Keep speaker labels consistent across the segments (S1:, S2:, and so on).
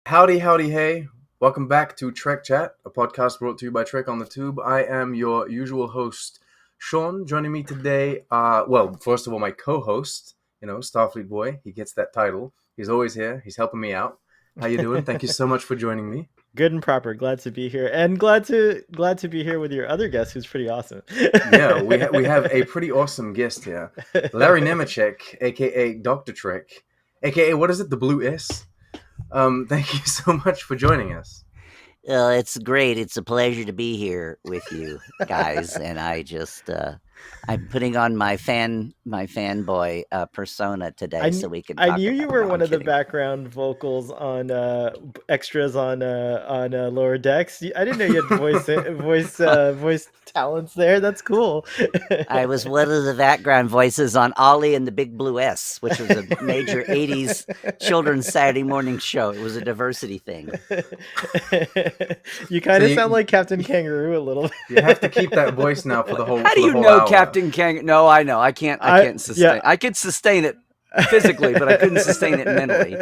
S1: Howdy, howdy, hey. Welcome back to Trek Chat, a podcast brought to you by Trek on the Tube. I am your usual host, Sean. Joining me today, first of all, my co-host, Starfleet Boy. He gets that title. He's always here. He's helping me out. How you doing? Thank you so much for joining me.
S2: Good and proper. Glad to be here, and glad to be here with your other guest, who's pretty awesome.
S1: Yeah, we have a pretty awesome guest here, Larry Nemecek, aka Dr. Trek, aka what is it? The Blue S. Thank you so much for joining us.
S3: It's great. It's a pleasure to be here with you guys, and I'm putting on my fanboy persona today, so we can.
S2: I knew you were
S3: no,
S2: one
S3: I'm
S2: of the
S3: kidding.
S2: background vocals on extras on Lower Decks. I didn't know you had voice talents there. That's cool.
S3: I was one of the background voices on Ollie and the Big Blue S, which was a major '80s children's Saturday morning show. It was a diversity thing.
S2: You kind of sound like Captain Kangaroo a little bit.
S1: You have to keep that voice now for the whole.
S3: How do you know Captain Kangaroo? No, I know. I can't sustain. Yeah. I could sustain it physically, but I couldn't sustain it mentally.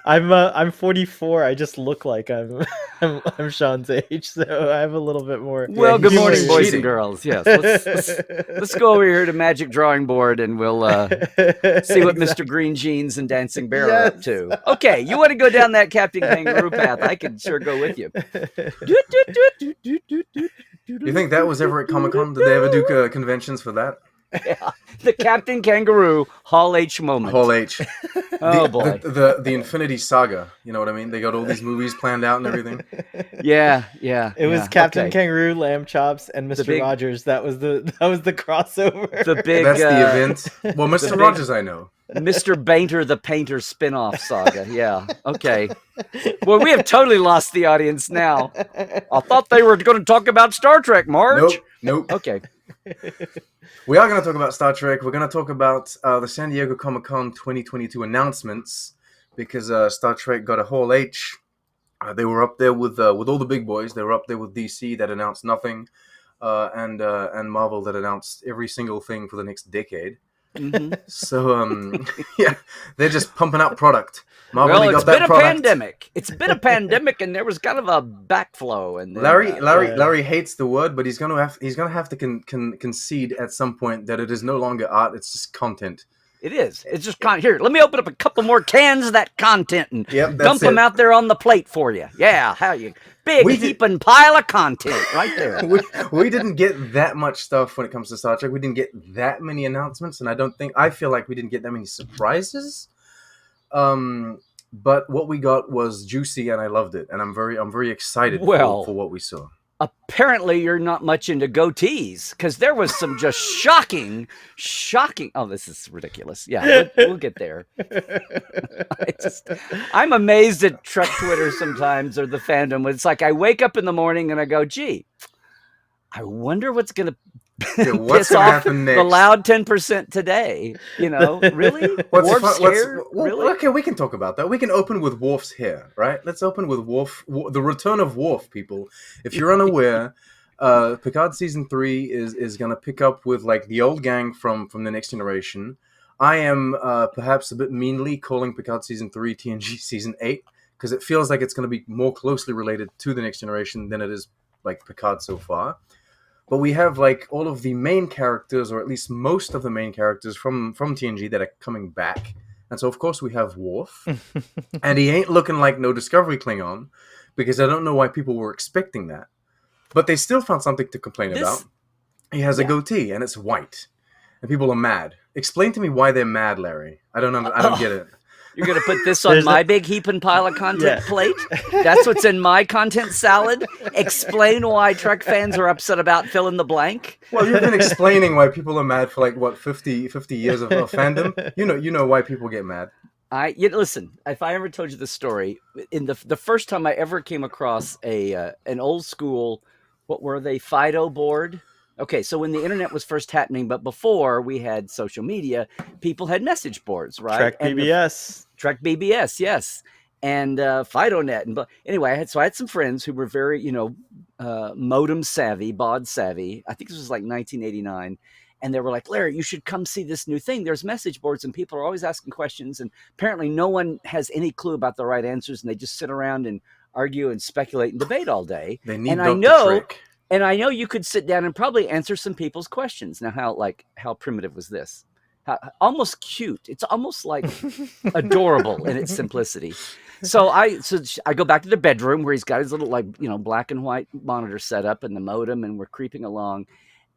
S2: I'm 44. I just look like I'm Sean's age, so I have a little bit more.
S3: Well, good morning, boys and girls. Yes, let's go over here to Magic Drawing Board, and we'll see what Mr. Green Jeans and Dancing Bear are up to. Okay, you want to go down that Captain Kangaroo path? I could sure go with you.
S1: You think that was ever at Comic-Con? Did they ever do conventions for that?
S3: Yeah, the Captain Kangaroo Hall H moment.
S1: Hall H.
S3: Boy.
S1: The Infinity Saga. You know what I mean? They got all these movies planned out and everything.
S3: Yeah.
S2: It was Captain Kangaroo, Lamb Chops, and Mr. Rogers. That was the crossover.
S1: That's the event. Well, Mr. Rogers, I know.
S3: Mr. Bainter the Painter spin-off saga. Yeah. Okay. Well, we have totally lost the audience now. I thought they were going to talk about Star Trek, Marge.
S1: Nope.
S3: Okay.
S1: We are going to talk about Star Trek. We're going to talk about the San Diego Comic-Con 2022 announcements because Star Trek got a Hall H. They were up there with all the big boys. They were up there with DC that announced nothing, and Marvel that announced every single thing for the next decade.
S3: Mm-hmm.
S1: So yeah, they're just pumping out product.
S3: Marvel it's been a pandemic. It's been a pandemic, and there was kind of a backflow. And then,
S1: Larry hates the word, but he's gonna have to concede at some point that it is no longer art; it's just content.
S3: It is. It's just here. Let me open up a couple more cans of that content and dump them out there on the plate for you. Yeah, how you big heaping pile of content right there.
S1: we didn't get that much stuff when it comes to Star Trek. We didn't get that many announcements, and I feel like we didn't get that many surprises. But what we got was juicy, and I loved it, and I'm very excited for what we saw.
S3: Apparently, you're not much into goatees because there was some just shocking. Oh, this is ridiculous. Yeah, we'll get there. I'm amazed at Trek Twitter sometimes or the fandom. It's like I wake up in the morning and I go, "Gee, I wonder what's going to."
S1: What's going to happen next?
S3: The loud 10% today. Really? Worf's hair? Really?
S1: Okay, we can talk about that. We can open with Worf's hair, right? Let's open with Worf, the return of Worf, people. If you're unaware, Picard Season 3 is going to pick up with like the old gang from The Next Generation. I am perhaps a bit meanly calling Picard Season 3 TNG Season 8 because it feels like it's going to be more closely related to The Next Generation than it is like Picard so far. But we have like all of the main characters, or at least most of the main characters from TNG that are coming back. And so, of course, we have Worf. And he ain't looking like no Discovery Klingon, because I don't know why people were expecting that. But they still found something to complain about. He has a goatee, and it's white. And people are mad. Explain to me why they're mad, Larry. I don't get it.
S3: You're going to put this on my big heaping pile of content plate? That's what's in my content salad? Explain why Trek fans are upset about fill in the blank?
S1: Well, you've been explaining why people are mad for 50 years of fandom. You know why people get mad.
S3: Listen, if I ever told you the story, in the first time I ever came across an old school, what were they, Fido board? Okay, so when the internet was first happening, but before we had social media, people had message boards, right?
S2: Trek BBS.
S3: Trek BBS, yes. And FidoNet. And anyway, I had some friends who were very, modem savvy, baud savvy. I think this was like 1989. And they were like, Larry, you should come see this new thing. There's message boards and people are always asking questions. And apparently no one has any clue about the right answers. And they just sit around and argue and speculate and debate all day.
S1: They need
S3: And
S1: Dr. Trick.
S3: and I know you could sit down and probably answer some people's questions. Now, how primitive was this? Almost cute. It's almost like adorable in its simplicity. So I go back to the bedroom where he's got his little black and white monitor set up and the modem, and we're creeping along.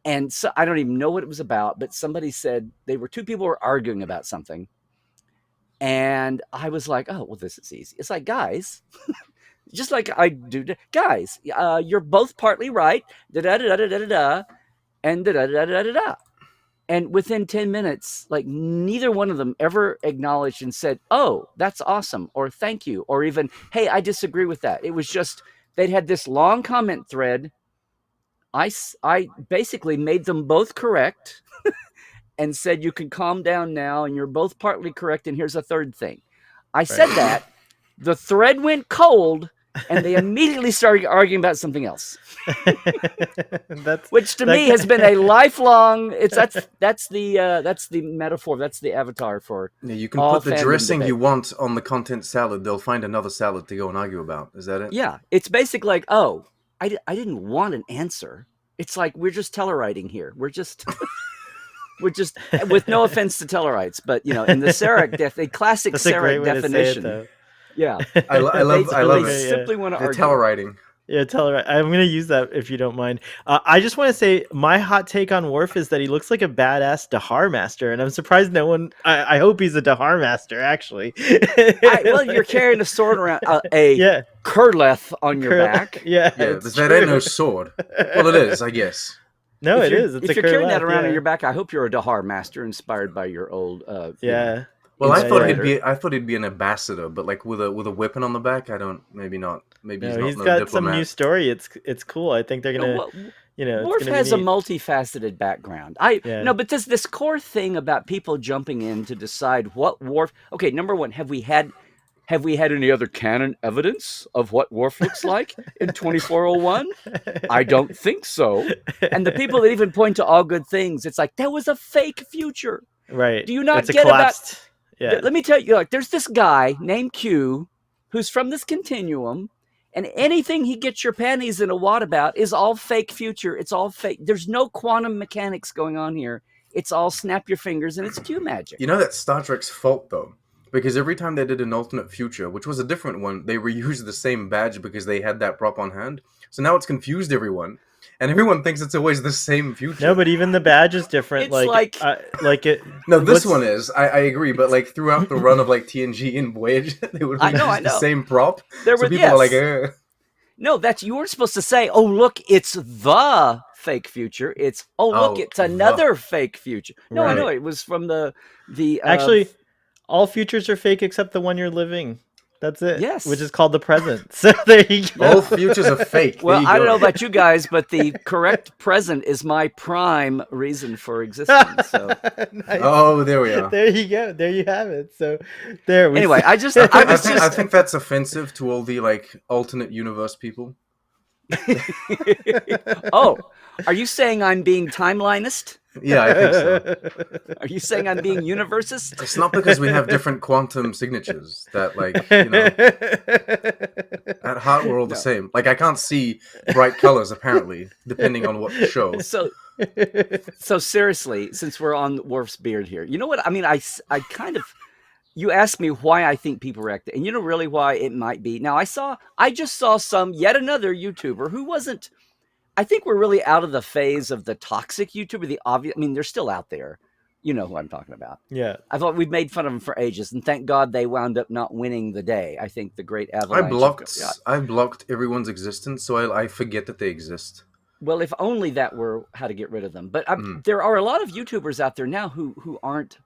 S3: And so I don't even know what it was about, but somebody said two people were arguing about something. And I was like, oh, well, this is easy. It's like, guys, just like I do, guys, you're both partly right, da-da-da-da-da-da-da, and da-da-da-da-da-da. And within 10 minutes, like neither one of them ever acknowledged and said, oh, that's awesome, or thank you, or even, hey, I disagree with that. It was just, they'd had this long comment thread. I basically made them both correct and said, you can calm down now, and you're both partly correct, and here's a third thing. I said that, the thread went cold, and they immediately started arguing about something else. Which to me has been a lifelong. That's the metaphor. That's the avatar for.
S1: Yeah, you can put the dressing you want on the content salad. They'll find another salad to go and argue about. Is that it?
S3: Yeah, it's basically like, oh, I didn't want an answer. It's like we're just Telluriting here. We're just with no offense to Tellurites, but in the Sarek the classic Sarek definition. Yeah,
S1: I love
S3: it. Simply want to argue.
S1: Telluriting.
S2: Yeah, Tellurite. I'm going to use that if you don't mind. I just want to say my hot take on Worf is that he looks like a badass Dahar master, and I'm surprised no one. I hope he's a Dahar master, actually.
S3: Well, you're carrying a sword around, a Kurleth on your back.
S2: Yeah,
S1: that ain't no sword. Well, it is, I guess.
S2: No, it is.
S3: If you're carrying that around on your back, I hope you're a Dahar master, inspired by your old.
S1: Well, I thought he'd be an ambassador, but like with a weapon on the back. Maybe not. Maybe
S2: he's got
S1: diplomat.
S2: some new story. It's cool. I think they're gonna.
S3: Worf has a multifaceted background. But this core thing about people jumping in to decide what Worf. Okay, number one, have we had any other canon evidence of what Worf looks like in 2401? I don't think so. And the people that even point to all good things, it's like there was a fake future.
S2: Right.
S3: Do you not get about? Yeah. Let me tell you, there's this guy named Q who's from this continuum, and anything he gets your panties in a wad about is all fake future. It's all fake. There's no quantum mechanics going on here. It's all snap your fingers and it's Q magic.
S1: You know that's Star Trek's fault, though, because every time they did an alternate future, which was a different one, they reused the same badge because they had that prop on hand. So now it's confused everyone. And everyone thinks it's always the same future.
S2: No, but even the badge is different.
S1: No, this one is. I agree, but like throughout the run of like TNG and Voyage, they would use the same prop. People are like,
S3: No, you weren't supposed to say, oh, look, it's the fake future. It's, it's another fake future. No, right. I know. It was from the
S2: Actually, all futures are fake except the one you're living. That's it.
S3: Yes.
S2: Which is called the present. So there you go.
S1: Both futures are fake.
S3: Well, I don't know about you guys, but the correct present is my prime reason for existence. So.
S2: Nice.
S1: Oh, there we are.
S2: There you go. There you have it. So there.
S3: Anyway, I
S1: think that's offensive to all the like alternate universe people.
S3: Oh, are you saying I'm being timelineist?
S1: Yeah, I think so.
S3: Are you saying I'm being universist?
S1: It's not because we have different quantum signatures that, like, at heart we're all the same. Like, I can't see bright colors, apparently, depending on what show.
S3: So seriously, since we're on Worf's beard here, you know what? I mean, I kind of... You asked me why I think people react, and you know really why it might be. Now, I just saw yet another YouTuber who wasn't... I think we're really out of the phase of the toxic YouTuber, the obvious. I mean, they're still out there. You know who I'm talking about.
S2: Yeah.
S3: I thought we've made fun of them for ages, and thank God they wound up not winning the day. I think the great avalanche.
S1: I blocked everyone's existence, so I forget that they exist.
S3: Well, if only that were how to get rid of them. But there are a lot of YouTubers out there now who aren't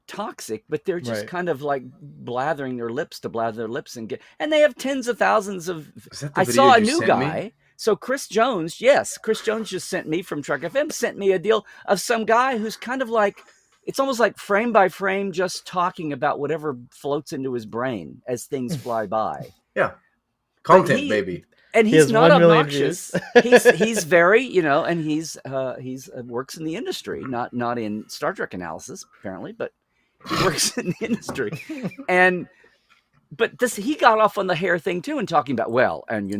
S3: toxic, but they're just kind of like blathering their lips to blather their lips and they have tens of thousands of. I saw a new guy. So Chris Jones just sent me from Trek FM, sent me a deal of some guy who's kind of like, it's almost like frame by frame, just talking about whatever floats into his brain as things fly by.
S1: Yeah. Content, baby.
S3: And
S2: He
S3: he's
S2: has
S3: not
S2: 1 million
S3: obnoxious.
S2: views.
S3: He's very, and he's works in the industry, not in Star Trek analysis apparently, but he works in the industry. And but he got off on the hair thing too, and talking about, well, and in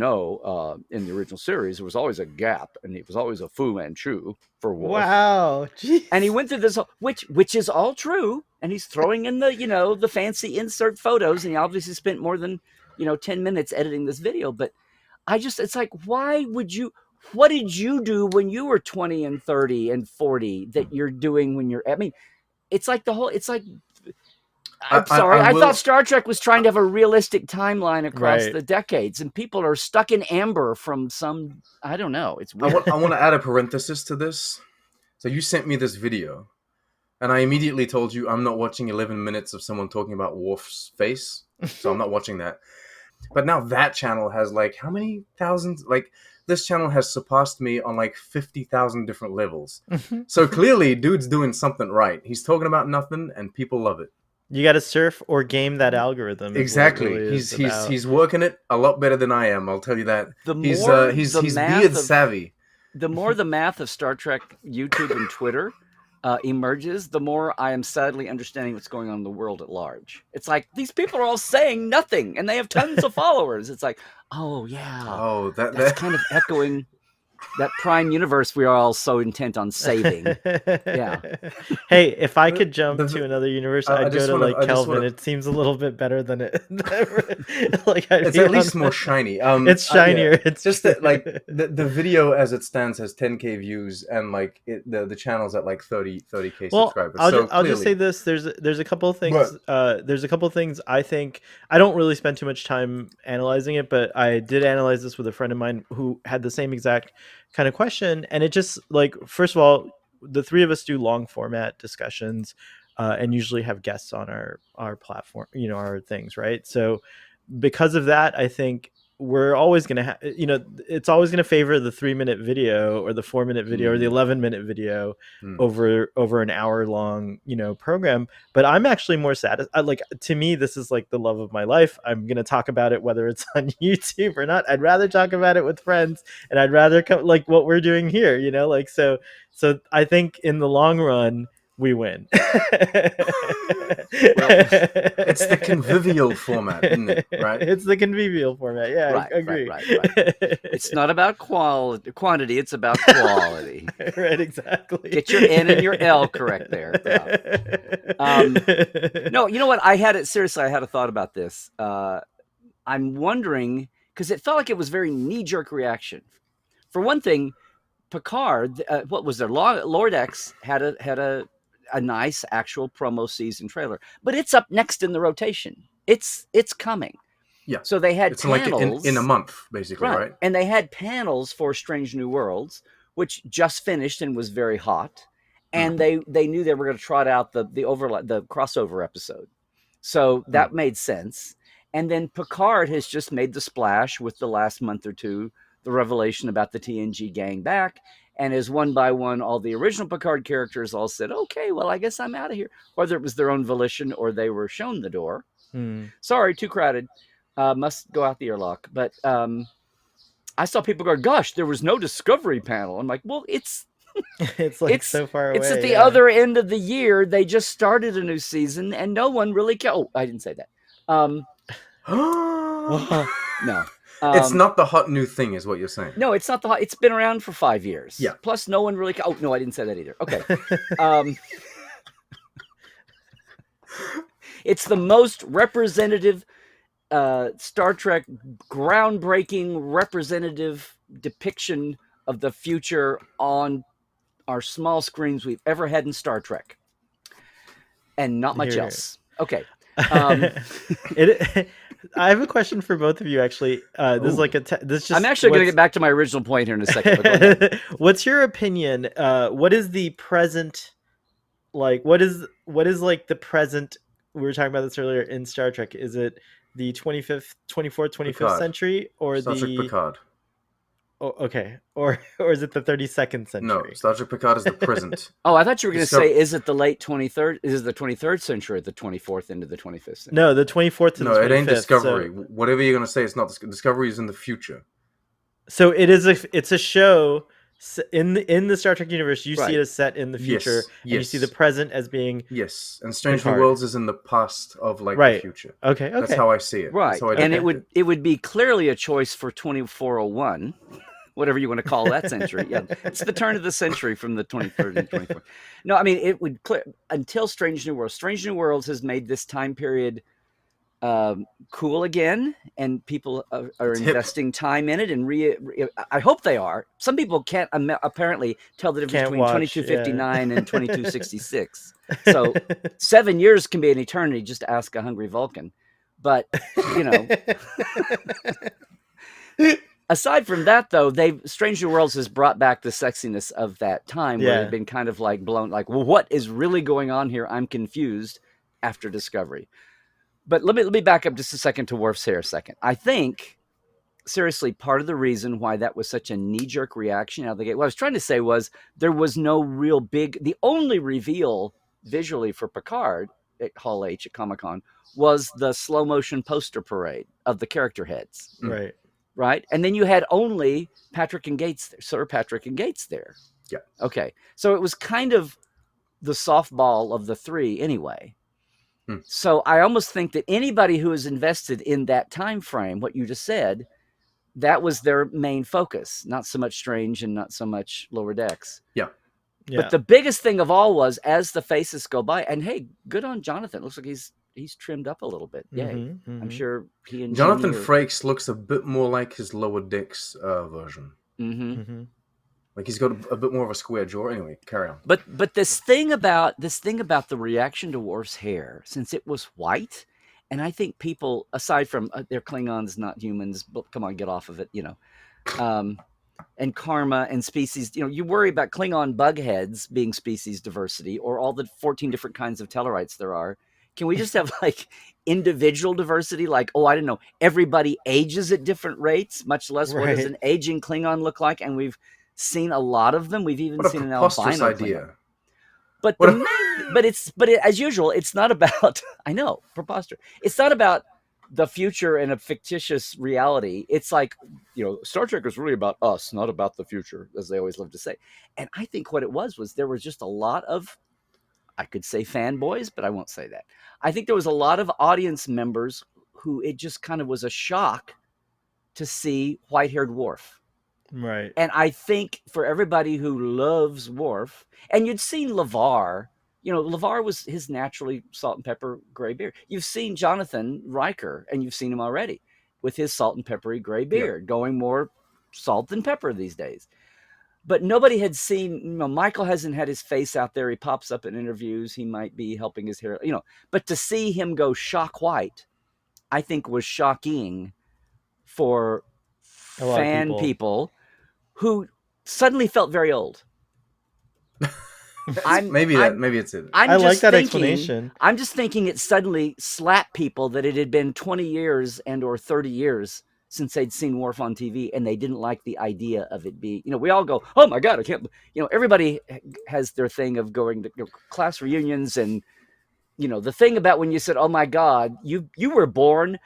S3: the original series there was always a gap, and it was always a Fu Manchu for Worf.
S2: Wow, jeez.
S3: And he went through this, which is all true, and he's throwing in the fancy insert photos, and he obviously spent more than 10 minutes editing this video. But it's like, why would you? What did you do when you were 20 and 30 and 40 that you're doing when you're? I mean, it's like I'm sorry. I thought Star Trek was trying to have a realistic timeline across the decades, and people are stuck in amber from some, I don't know. It's weird.
S1: I want to add a parenthesis to this. So you sent me this video, and I immediately told you I'm not watching 11 minutes of someone talking about Worf's face, so I'm not watching that. But now that channel has like how many thousands? Like this channel has surpassed me on like 50,000 different levels. So clearly, dude's doing something right. He's talking about nothing, and people love it.
S2: You got to surf or game that algorithm.
S1: Exactly. Really he's working it a lot better than I am. I'll tell you that. He's beard savvy.
S3: The more the math of Star Trek YouTube and Twitter emerges, the more I am sadly understanding what's going on in the world at large. It's like these people are all saying nothing, and they have tons of followers. It's like, oh yeah, that's kind of echoing that prime universe we are all so intent on saving. Yeah.
S2: Hey, if I could jump to anher universe, I'd go to Kelvin. It seems a little bit better than it.
S1: It's at least more shiny.
S2: It's shinier.
S1: Yeah. It's just that like the video as it stands has 10K views, and like the channel's at like 30K subscribers.
S2: I'll just say this: there's a couple of things. There's a couple of things I think I don't really spend too much time analyzing it, but I did analyze this with a friend of mine who had the same exact kind of question, and it just like, first of all, the three of us do long format discussions and usually have guests on our platform, our things, right? So because of that, I think we're always going to have, it's always going to favor the 3-minute video or the 4-minute video or the 11-minute video over an hour long, program. But I'm actually more satisfied. Like, to me, this is like the love of my life. I'm going to talk about it, whether it's on YouTube or not. I'd rather talk about it with friends, and I'd rather like what we're doing here, so I think in the long run, we win.
S1: It's the convivial format, isn't it? Right?
S2: It's the convivial format. Yeah,
S3: right,
S2: I agree.
S3: Right. It's not about quantity. It's about quality.
S2: Right, exactly.
S3: Get your N and your L correct there. No, you know what? I had a thought about this. I'm wondering, because it felt like it was very knee-jerk reaction. For one thing, Picard, what was there? Lord X had a nice actual promo season trailer, but it's up next in the rotation. It's coming.
S1: Yeah.
S3: So they had
S1: panels like in a month, basically, right?
S3: And they had panels for Strange New Worlds, which just finished and was very hot. And they knew they were going to trot out the crossover episode. So that made sense. And then Picard has just made the splash with the last month or two, the revelation about the TNG gang back. And as one by one, all the original Picard characters all said, okay, well, I guess I'm out of here. Whether it was their own volition or they were shown the door. Sorry, too crowded. Must go out the airlock. But I saw people go, gosh, there was no Discovery panel. I'm like, well, it's
S2: so far away.
S3: It's at the other end of the year. They just started a new season, and no one really cared. Oh, I didn't say that. No.
S1: It's not the hot new thing, is what you're saying.
S3: No, it's not the hot. It's been around for 5 years.
S1: Yeah.
S3: Plus, no one really. Oh no, I didn't say that either. Okay. It's the most representative Star Trek, groundbreaking representative depiction of the future on our small screens we've ever had in Star Trek, and not much else. Okay.
S2: I have a question for both of you, actually. This is like
S3: I'm actually going to get back to my original point here in a second. But go ahead.
S2: What's your opinion? What is the present, like? What is like the present? We were talking about this earlier in Star Trek. Is it the 24th, 25th century, or
S1: Star Trek Picard?
S2: Oh, okay. Or is it the 32nd century?
S1: No, Star Trek Picard is the present.
S3: Oh, I thought you were going to say, is it the late 23rd? Is it the 23rd century or the 24th into the 25th century?
S2: No, the 24th to the 25th.
S1: No, it ain't Discovery.
S2: So...
S1: Whatever you're going to say, it's not Discovery is in the future.
S2: So it's a show in the Star Trek universe. You see it
S3: Right.
S2: as set in the future,
S1: Yes,
S2: and you see the
S1: yes,
S2: present as being
S1: yes. And Strange New
S2: Picard.
S1: Worlds is in the past of like the
S2: Right.
S1: future.
S2: Okay.
S1: That's how I see it. That's
S3: Right.
S1: how I
S3: And
S1: depict it.
S3: it would be clearly a choice for 2401, whatever you want to call that century. Yeah. It's the turn of the century from the 23rd and 24th. No, I mean, it would clear until Strange New Worlds. Strange New Worlds has made this time period cool again, and people are
S1: It's hip.
S3: investing time in it. And I hope they are. Some people can't apparently tell the difference
S2: Can't
S3: between
S2: watch,
S3: 2259 and 2266. So 7 years can be an eternity. Just ask a hungry Vulcan. But you know, aside from that, though, Strange New Worlds has brought back the sexiness of that time where
S2: Yeah.
S3: they've been kind of like blown, like, well, what is really going on here? I'm confused after Discovery. But let me back up just a second to Worf's hair a second. I think, seriously, part of the reason why that was such a knee-jerk reaction out of the gate, what I was trying to say was there was no real the only reveal visually for Picard at Hall H at Comic-Con was the slow-motion poster parade of the character heads.
S2: Right.
S3: Right? And then you had only Patrick and Gates there, Sir Patrick and Gates there.
S1: Yeah.
S3: Okay. So it was kind of the softball of the three anyway. So I almost think that anybody who is invested in that time frame, what you just said, that was their main focus, not so much Strange and not so much Lower Decks.
S1: Yeah.
S3: But the biggest thing of all was as the faces go by, and hey, good on Jonathan. Looks like he's trimmed up a little bit. Yay. I'm sure he and
S1: Jonathan Frakes looks a bit more like his Lower Decks version. Like he's got a bit more of a square jaw. Anyway, carry on.
S3: But this thing about the reaction to Worf's hair, since it was white, and I think people, aside from they're Klingons, not humans, but come on, get off of it, and karma and species, you worry about Klingon bugheads being species diversity or all the 14 different kinds of Tellarites there are. Can we just have like individual diversity? Like, oh, I don't know, everybody ages at different rates, much less what does an aging Klingon look like? And we've seen a lot of them. We've even seen an albino idea. But as usual, it's not about. I know, preposterous. It's not about the future and a fictitious reality. It's like, Star Trek is really about us, not about the future, as they always love to say. And I think what it was there was just a lot of, I could say fanboys, but I won't say that. I think there was a lot of audience members who it just kind of was a shock to see white-haired Worf.
S2: Right.
S3: And I think for everybody who loves Worf, and you'd seen LeVar, LeVar was his naturally salt and pepper gray beard. You've seen Jonathan Riker, and you've seen him already with his salt and peppery gray beard, going more salt than pepper these days. But nobody had seen, Michael hasn't had his face out there. He pops up in interviews. He might be helping his hair, but to see him go shock white, I think was shocking for fan people who suddenly felt very old.
S1: Maybe it's it.
S2: I like that explanation.
S3: I'm just thinking it suddenly slapped people that it had been 20 years and or 30 years since they'd seen Worf on TV, and they didn't like the idea of it being, we all go, oh my God, I can't, everybody has their thing of going to class reunions, and, the thing about when you said, oh my God, you were born,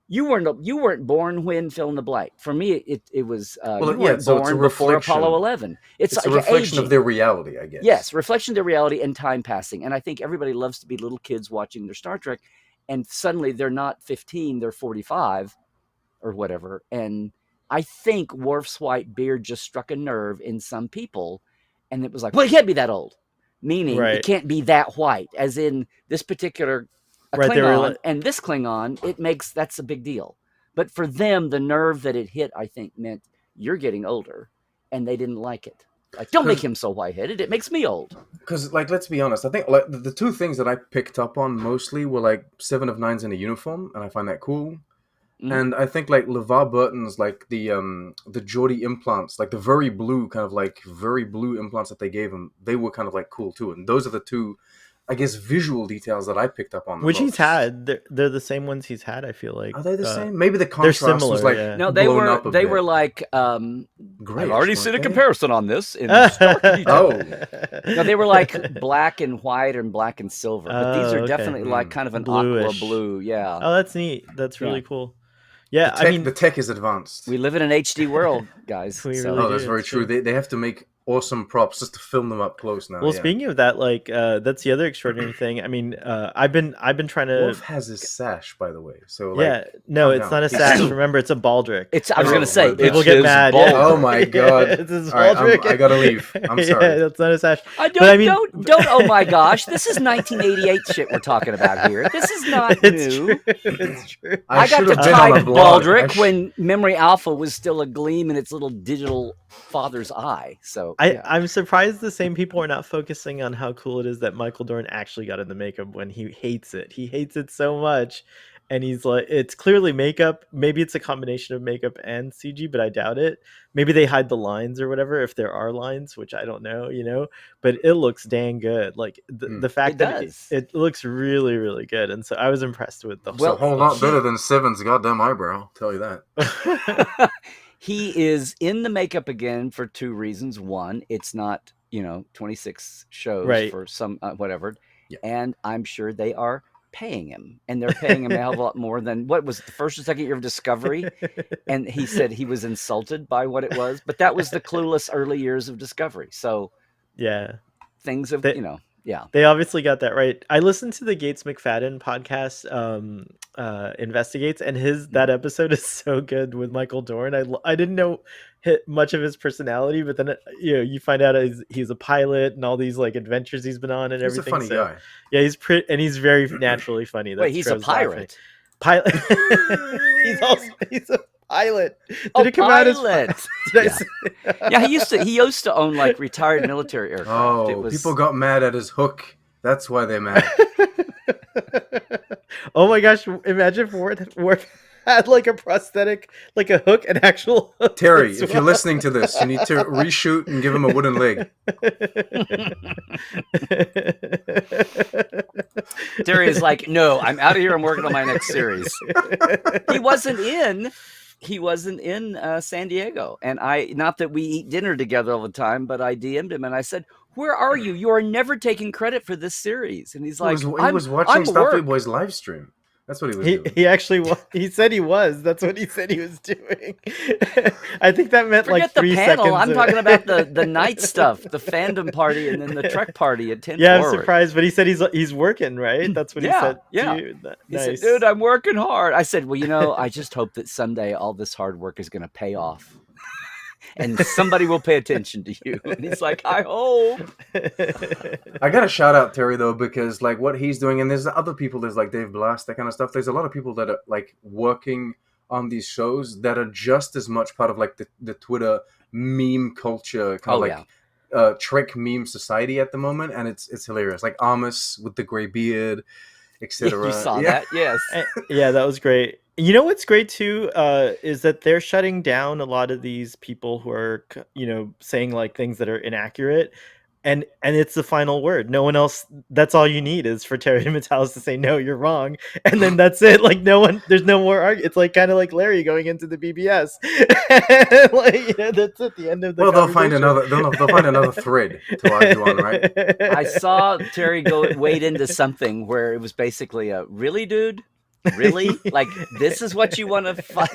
S3: you weren't born when fill in the blank. For me, it was you weren't born before Apollo 11. It's
S1: a reflection of their reality, I guess.
S3: Yes, reflection of their reality and time passing. And I think everybody loves to be little kids watching their Star Trek, and suddenly they're not 15, they're 45 or whatever. And I think Worf's white beard just struck a nerve in some people, and it was like, well, he can't be that old. Meaning, it can't be that white, as in this particular Klingon and this Klingon, that's a big deal. But for them, the nerve that it hit, I think, meant you're getting older, and they didn't like it. Like, don't make him so white-headed. It makes me old.
S1: Because, let's be honest. I think the two things that I picked up on mostly were 7 of 9's in a uniform, and I find that cool. And I think LeVar Burton's the Geordie implants, the very blue very blue implants that they gave him, they were kind of cool too. And those are the two, I guess, visual details that I picked up on.
S2: Which he's had. They're the same ones he's had, I feel like.
S1: Are they the same? Maybe the contrast was
S3: No, they were like I've already seen a comparison on this in Starfleet. No, they were like black and white and black and silver. But these are definitely kind of an
S2: bluish
S3: aqua blue. Yeah.
S2: Oh, that's neat. That's really cool. Yeah, I mean,
S1: the tech is advanced.
S3: We live in an HD world, guys.
S2: We
S3: so.
S2: really
S1: Oh, that's
S2: do,
S1: very
S2: it's
S1: true.
S2: true.
S1: They have to make awesome props just to film them up close now.
S2: Well,
S1: yeah.
S2: speaking of that, like that's the other extraordinary thing. I mean, I've been trying to.
S1: Wolf has his sash, by the way. So
S2: Yeah,
S1: like,
S2: no,
S1: calm
S2: it's
S1: down.
S2: not a sash. Remember, it's a baldric.
S3: I was
S1: Oh,
S3: gonna say
S1: my
S2: People
S1: bad.
S2: get mad.
S3: bald.
S2: Yeah.
S1: Oh my god!
S2: It's his
S1: All right,
S2: baldric.
S1: I gotta leave. I'm sorry.
S2: Yeah, that's not a sash.
S3: I don't,
S2: But I mean,
S3: don't. Oh my gosh, this is 1988 shit we're talking about here. This is not
S2: it's
S3: new.
S2: true. It's true.
S3: I got
S1: should
S3: to
S1: have been on a
S3: type
S1: blog.
S3: Baldric when Memory Alpha was still a gleam in its little digital father's eye. So yeah.
S2: I'm surprised the same people are not focusing on how cool it is that Michael Dorn actually got in the makeup when he hates it. He hates it so much. And he's like, it's clearly makeup. Maybe it's a combination of makeup and CG, but I doubt it. Maybe they hide the lines or whatever, if there are lines, which I don't know, but it looks dang good. Like the fact that it looks really, really good. And so I was impressed with the
S1: whole. It's a whole lot better than Seven's goddamn eyebrow. I'll tell you that.
S3: He is in the makeup again for two reasons. One, it's not 26 shows for some whatever, and I'm sure they are paying him, and they're paying him a hell of a lot more than what was the first or second year of Discovery. And he said he was insulted by what it was, but that was the clueless early years of Discovery. So
S2: yeah,
S3: things have
S2: they obviously got that right. I listened to the Gates McFadden podcast, Investigates, and that episode is so good with Michael Dorn. I didn't know much of his personality, but then you find out he's a pilot and all these like adventures he's been on and everything.
S1: He's a funny guy.
S2: Yeah, he's pretty, and he's very naturally funny.
S3: Wait, he's a pirate.
S2: Pilot. he's a pilot.
S3: Did it come out as yeah, he used to own like retired military aircraft.
S1: Oh, people got mad at his hook. That's why they're mad.
S2: Oh my gosh! Imagine if Worf had like a prosthetic, like a hook, an actual hook.
S1: Terry, if you're listening to this, you need to reshoot and give him a wooden leg.
S3: Terry is like, no, I'm out of here. I'm working on my next series. He wasn't in San Diego, and not that we eat dinner together all the time, but I DM'd him and I said, "Where are you? You are never taking credit for this series." And he's like,
S1: he was watching Starfleet Boys live stream. That's what he was doing.
S2: He actually he said he was. That's what he said he was doing. I think that meant
S3: Forget
S2: like 3
S3: the panel.
S2: seconds.
S3: I'm talking about the night stuff, the fandom party, and then the Trek party at 10
S2: Yeah,
S3: forward.
S2: I'm surprised, but he said he's working, right? That's what he said.
S3: Yeah.
S2: To you.
S3: He
S2: Nice.
S3: said, "Dude, I'm working hard." I said, "Well, I just hope that someday all this hard work is going to pay off." And somebody will pay attention to you. And he's like, I hope.
S1: I gotta shout out Terry though, because like what he's doing, and there's other people, there's like Dave Blast, that kind of stuff. There's a lot of people that are like working on these shows that are just as much part of like the Twitter meme culture, kind of Trek meme society at the moment, and it's hilarious. Like Amos with the gray beard, etc.
S3: You saw that, yes.
S2: Yeah, that was great. You know what's great too is that they're shutting down a lot of these people who are, saying like things that are inaccurate, and it's the final word. No one else. That's all you need is for Terry Matalas to say no, you're wrong, and then that's it. Like there's no more argument. It's like kind of like Larry going into the BBS. That's at the end of the.
S1: Well, they'll find another thread to argue on, right?
S3: I saw Terry wade into something where it was basically a really, dude. Really? Like, this is what you want to fight?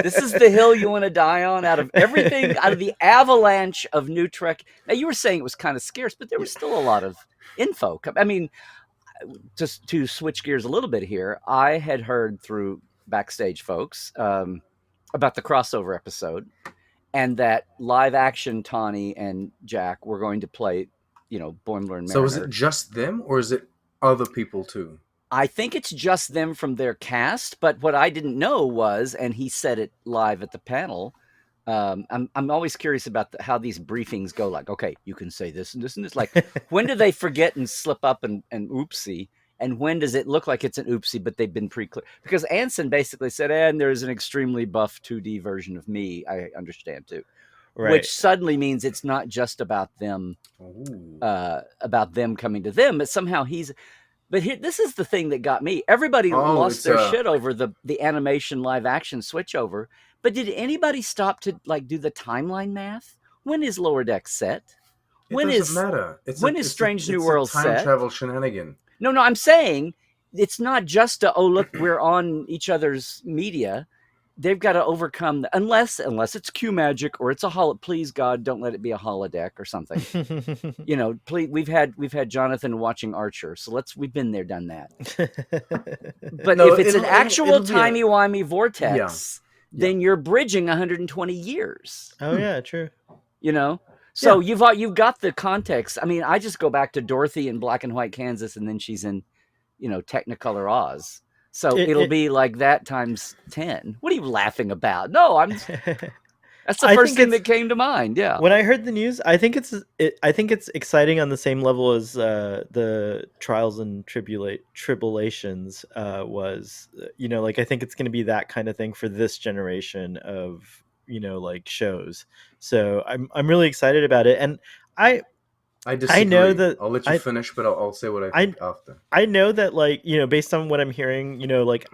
S3: This is the hill you want to die on out of everything, out of the avalanche of new Trek. Now, you were saying it was kind of scarce, but there was still a lot of info. I mean, just to switch gears a little bit here, I had heard through backstage folks about the crossover episode, and that live action Tawny and Jack were going to play, Boimler and Mariner.
S1: So is it just them, or is it other people too?
S3: I think it's just them from their cast, but what I didn't know was, and he said it live at the panel, I'm always curious about how these briefings go. Like, okay, you can say this and this and this. Like, when do they forget and slip up and oopsie? And when does it look like it's an oopsie, but they've been pre-clear? Because Anson basically said, and there's an extremely buff 2D version of me, I understand too. Right. Which suddenly means it's not just about them, coming to them, but somehow he's... But this is the thing that got me. Everybody lost their shit over the animation live action switchover. But did anybody stop to like do the timeline math? When is Lower Deck set?
S1: When is matter?
S3: When is Strange New World set?
S1: Time travel shenanigan.
S3: No, I'm saying it's not just look, we're on each other's media. they've got to overcome unless it's Q magic or it's a please God, don't let it be a holodeck or something. Please, we've had Jonathan watching Archer, so we've been there, done that. But if it's an actual timey-wimey vortex, then you're bridging 120 years.
S2: Oh yeah, true.
S3: So you've got the context. I mean, I just go back to Dorothy in Black and White Kansas, and then she's in, Technicolor Oz. So it'll be like that times 10. What are you laughing about? No, that's the first thing that came to mind. Yeah.
S2: When I heard the news, I think it's exciting on the same level as the Trials and Tribulations was. Like I think it's going to be that kind of thing for this generation of like shows. So I'm really excited about it, and I
S1: disagree.
S2: I know that
S1: I'll let you finish, but I'll say what I think after.
S2: I know that, like, based on what I'm hearing, like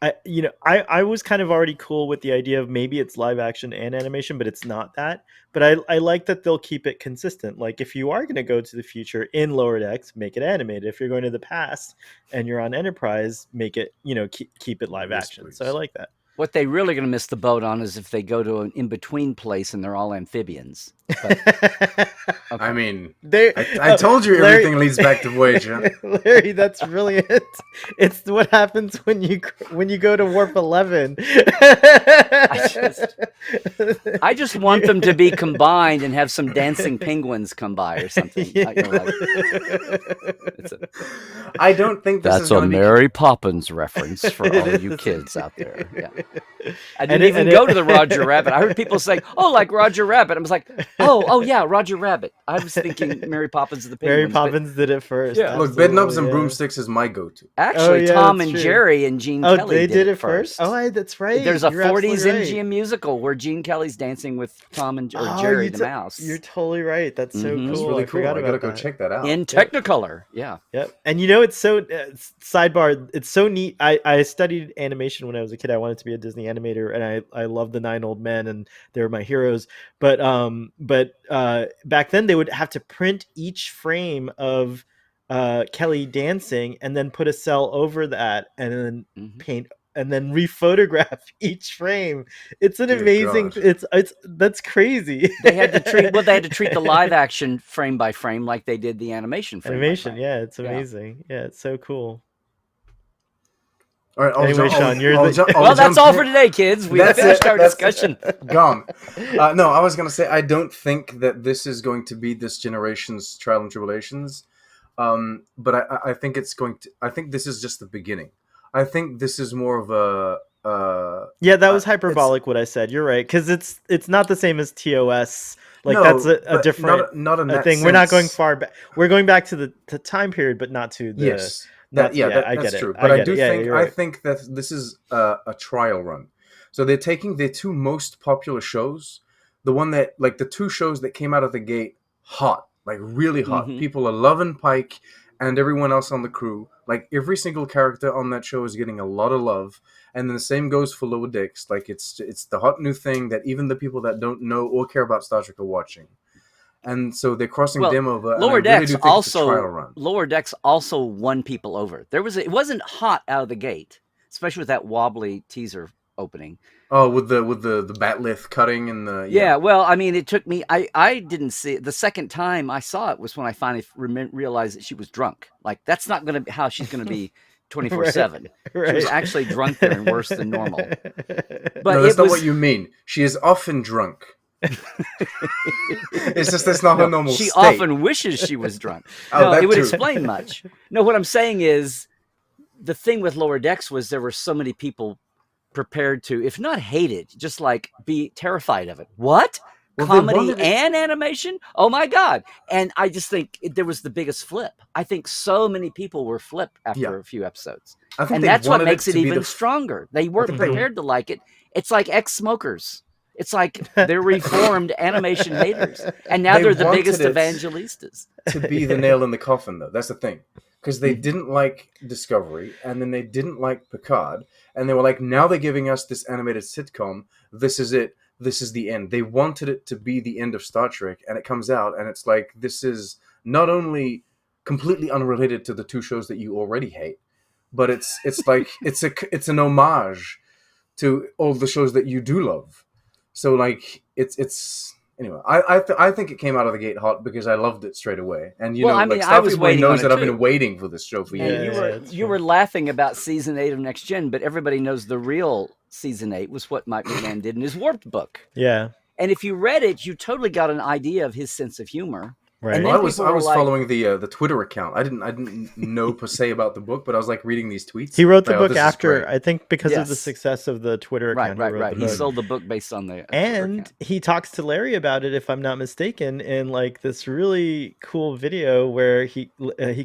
S2: I was kind of already cool with the idea of maybe it's live action and animation, but it's not that. But I like that they'll keep it consistent. Like if you are going to go to the future in Lower Decks, make it animated. If you're going to the past and you're on Enterprise, make it, keep it live action. Please. So I like that.
S3: What they really going to miss the boat on is if they go to an in-between place and they're all amphibians.
S1: Okay. I mean, I told you
S2: Larry,
S1: everything leads back to Voyager.
S2: Larry, that's brilliant. It's what happens when you go to Warp 11.
S3: I just want them to be combined and have some dancing penguins come by or something.
S2: Yeah.
S3: I
S1: don't think this
S3: that's
S1: is
S3: a Mary Poppins reference for all you kids out there. Yeah. I didn't even go to the Roger Rabbit. I heard people say, "Oh, like Roger Rabbit." I was like, "Oh yeah, Roger Rabbit." I was thinking Mary Poppins of the Penguins.
S2: Mary Poppins did it first.
S3: Yeah.
S1: Look, Bedknobs and Broomsticks is my go-to.
S3: Actually, Tom and Jerry and Gene Kelly
S2: they did it first. Oh, that's right.
S3: There's a 40s MGM musical where Gene Kelly's dancing with Tom and Jerry the mouse.
S2: You're totally right. That's so cool.
S1: That's really cool. I gotta go check that out.
S3: In Technicolor. Yeah.
S2: Yep. And it's so sidebar. It's so neat. I studied animation when I was a kid. I wanted to be a Disney animator, and I love the 9 Old Men, and they were my heroes. But back then they would have to print each frame of Kelly dancing and then put a cell over that and then paint and then rephotograph each frame. It's an amazing. It's that's crazy.
S3: They had to treat the live action frame by frame like they did the animation frame.
S2: Yeah, it's amazing. Yeah, it's so cool.
S1: All right.
S2: Anyway, Sean,
S3: well, that's all for today, kids. We finished our discussion.
S1: Gone. No, I was going to say I don't think that this is going to be this generation's Trial and Tribulations, but I think it's going to. I think this is just the beginning. I think this is more of a.
S2: Yeah, that was hyperbolic. What I said. You're right, because it's not the same as TOS. Like no, that's a different
S1: not in that
S2: thing.
S1: Sense.
S2: We're not going far back. We're going back to the time period, but not to the.
S1: Yes. That's true. But I think that this is a trial run. So they're taking their 2 most popular shows, the one that like the 2 shows that came out of the gate hot, like really hot. People are loving Pike and everyone else on the crew. Like every single character on that show is getting a lot of love. And then the same goes for Lower Decks. Like it's the hot new thing that even the people that don't know or care about Star Trek are watching. And so they're crossing them over.
S3: Lower Decks also won people over. It wasn't hot out of the gate, especially with that wobbly teaser opening.
S1: Oh, with the batlith cutting and the
S3: yeah. Well, I mean, it took me. I didn't see it. The second time I saw it was when I finally realized that she was drunk. Like that's not going to be how she's going to be 24/7. Right. She was actually drunk there and worse than normal.
S1: But no, that's not what you mean. She is often drunk. It's just that's not her normal
S3: state. She
S1: state.
S3: often wishes she was drunk. It would explain much. No, what I'm saying is the thing with Lower Decks was there were so many people prepared to, if not hate it, just like be terrified of it. What? Well, comedy and animation? Oh my God. And I just think there was the biggest flip. I think so many people were flipped after a few episodes. And that's what makes it even stronger. They weren't prepared to like it. It's like ex-smokers. It's like they're reformed animation haters. And now they're the biggest evangelistas.
S1: To be the nail in the coffin, though. That's the thing. Because they didn't like Discovery, and then they didn't like Picard. And they were like, now they're giving us this animated sitcom. This is it. This is the end. They wanted it to be the end of Star Trek. And it comes out, and it's like, this is not only completely unrelated to the 2 shows that you already hate, but it's like, it's an homage to all the shows that you do love. So like it's anyway. I think it came out of the gate hot because I loved it straight away. And
S3: Well, I mean,
S1: like
S3: I was
S1: Starfleet Boy
S3: waiting on
S1: knows
S3: it
S1: that I've
S3: too.
S1: been waiting for this show for
S3: And
S1: years.
S3: you were laughing about season 8 of Next Gen, but everybody knows the real season 8 was what Mike McMahon did in his Warped book.
S2: Yeah.
S3: And if you read it, you totally got an idea of his sense of humor.
S2: Right.
S3: And
S1: Well,
S3: then
S1: I was
S3: people were like,
S1: following the Twitter account. I didn't know per se about the book, but I was like reading these tweets.
S2: He wrote the
S1: like, oh,
S2: book
S1: this is
S2: after,
S1: great.
S2: I think, because of the
S3: Yes.
S2: success of the Twitter
S3: right,
S2: account.
S3: right.
S2: He
S3: He
S2: wrote the book.
S3: sold the book based on the Twitter
S2: And
S3: account.
S2: he talks to Larry about it, if I'm not mistaken, in like this really cool video where he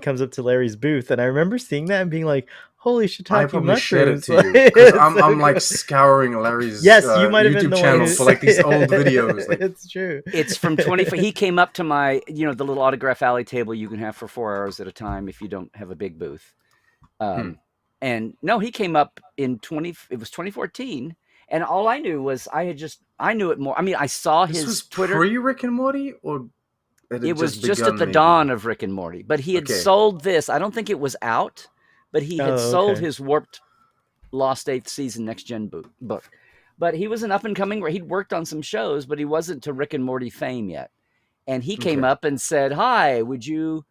S2: comes up to Larry's booth, and I remember seeing that and being like, "Holy shiitake
S1: I probably shared it
S2: mushrooms!"
S1: to you because I'm like scouring Larry's
S2: Yes, you might have been
S1: YouTube
S2: the
S1: channel
S2: one who...
S1: for like these old videos. Like,
S2: it's true.
S3: It's from 20. He came up to my, the little autograph alley table you can have for 4 hours at a time if you don't have a big booth. And no, he came up in it was 2014. And all I knew was I knew it more. I mean, I saw
S1: this
S3: his
S1: was
S3: Twitter.
S1: Pre Rick and Morty, or
S3: It was just
S1: begun,
S3: at the
S1: maybe?
S3: dawn of Rick and Morty. But he had
S1: Okay.
S3: sold this. I don't think it was out, but he had sold
S2: okay.
S3: his Warped Lost 8th Season Next Gen book. But he was an up and coming. He'd worked on some shows, but he wasn't to Rick and Morty fame yet. And he came
S1: Okay.
S3: up and said, "Hi, would you?"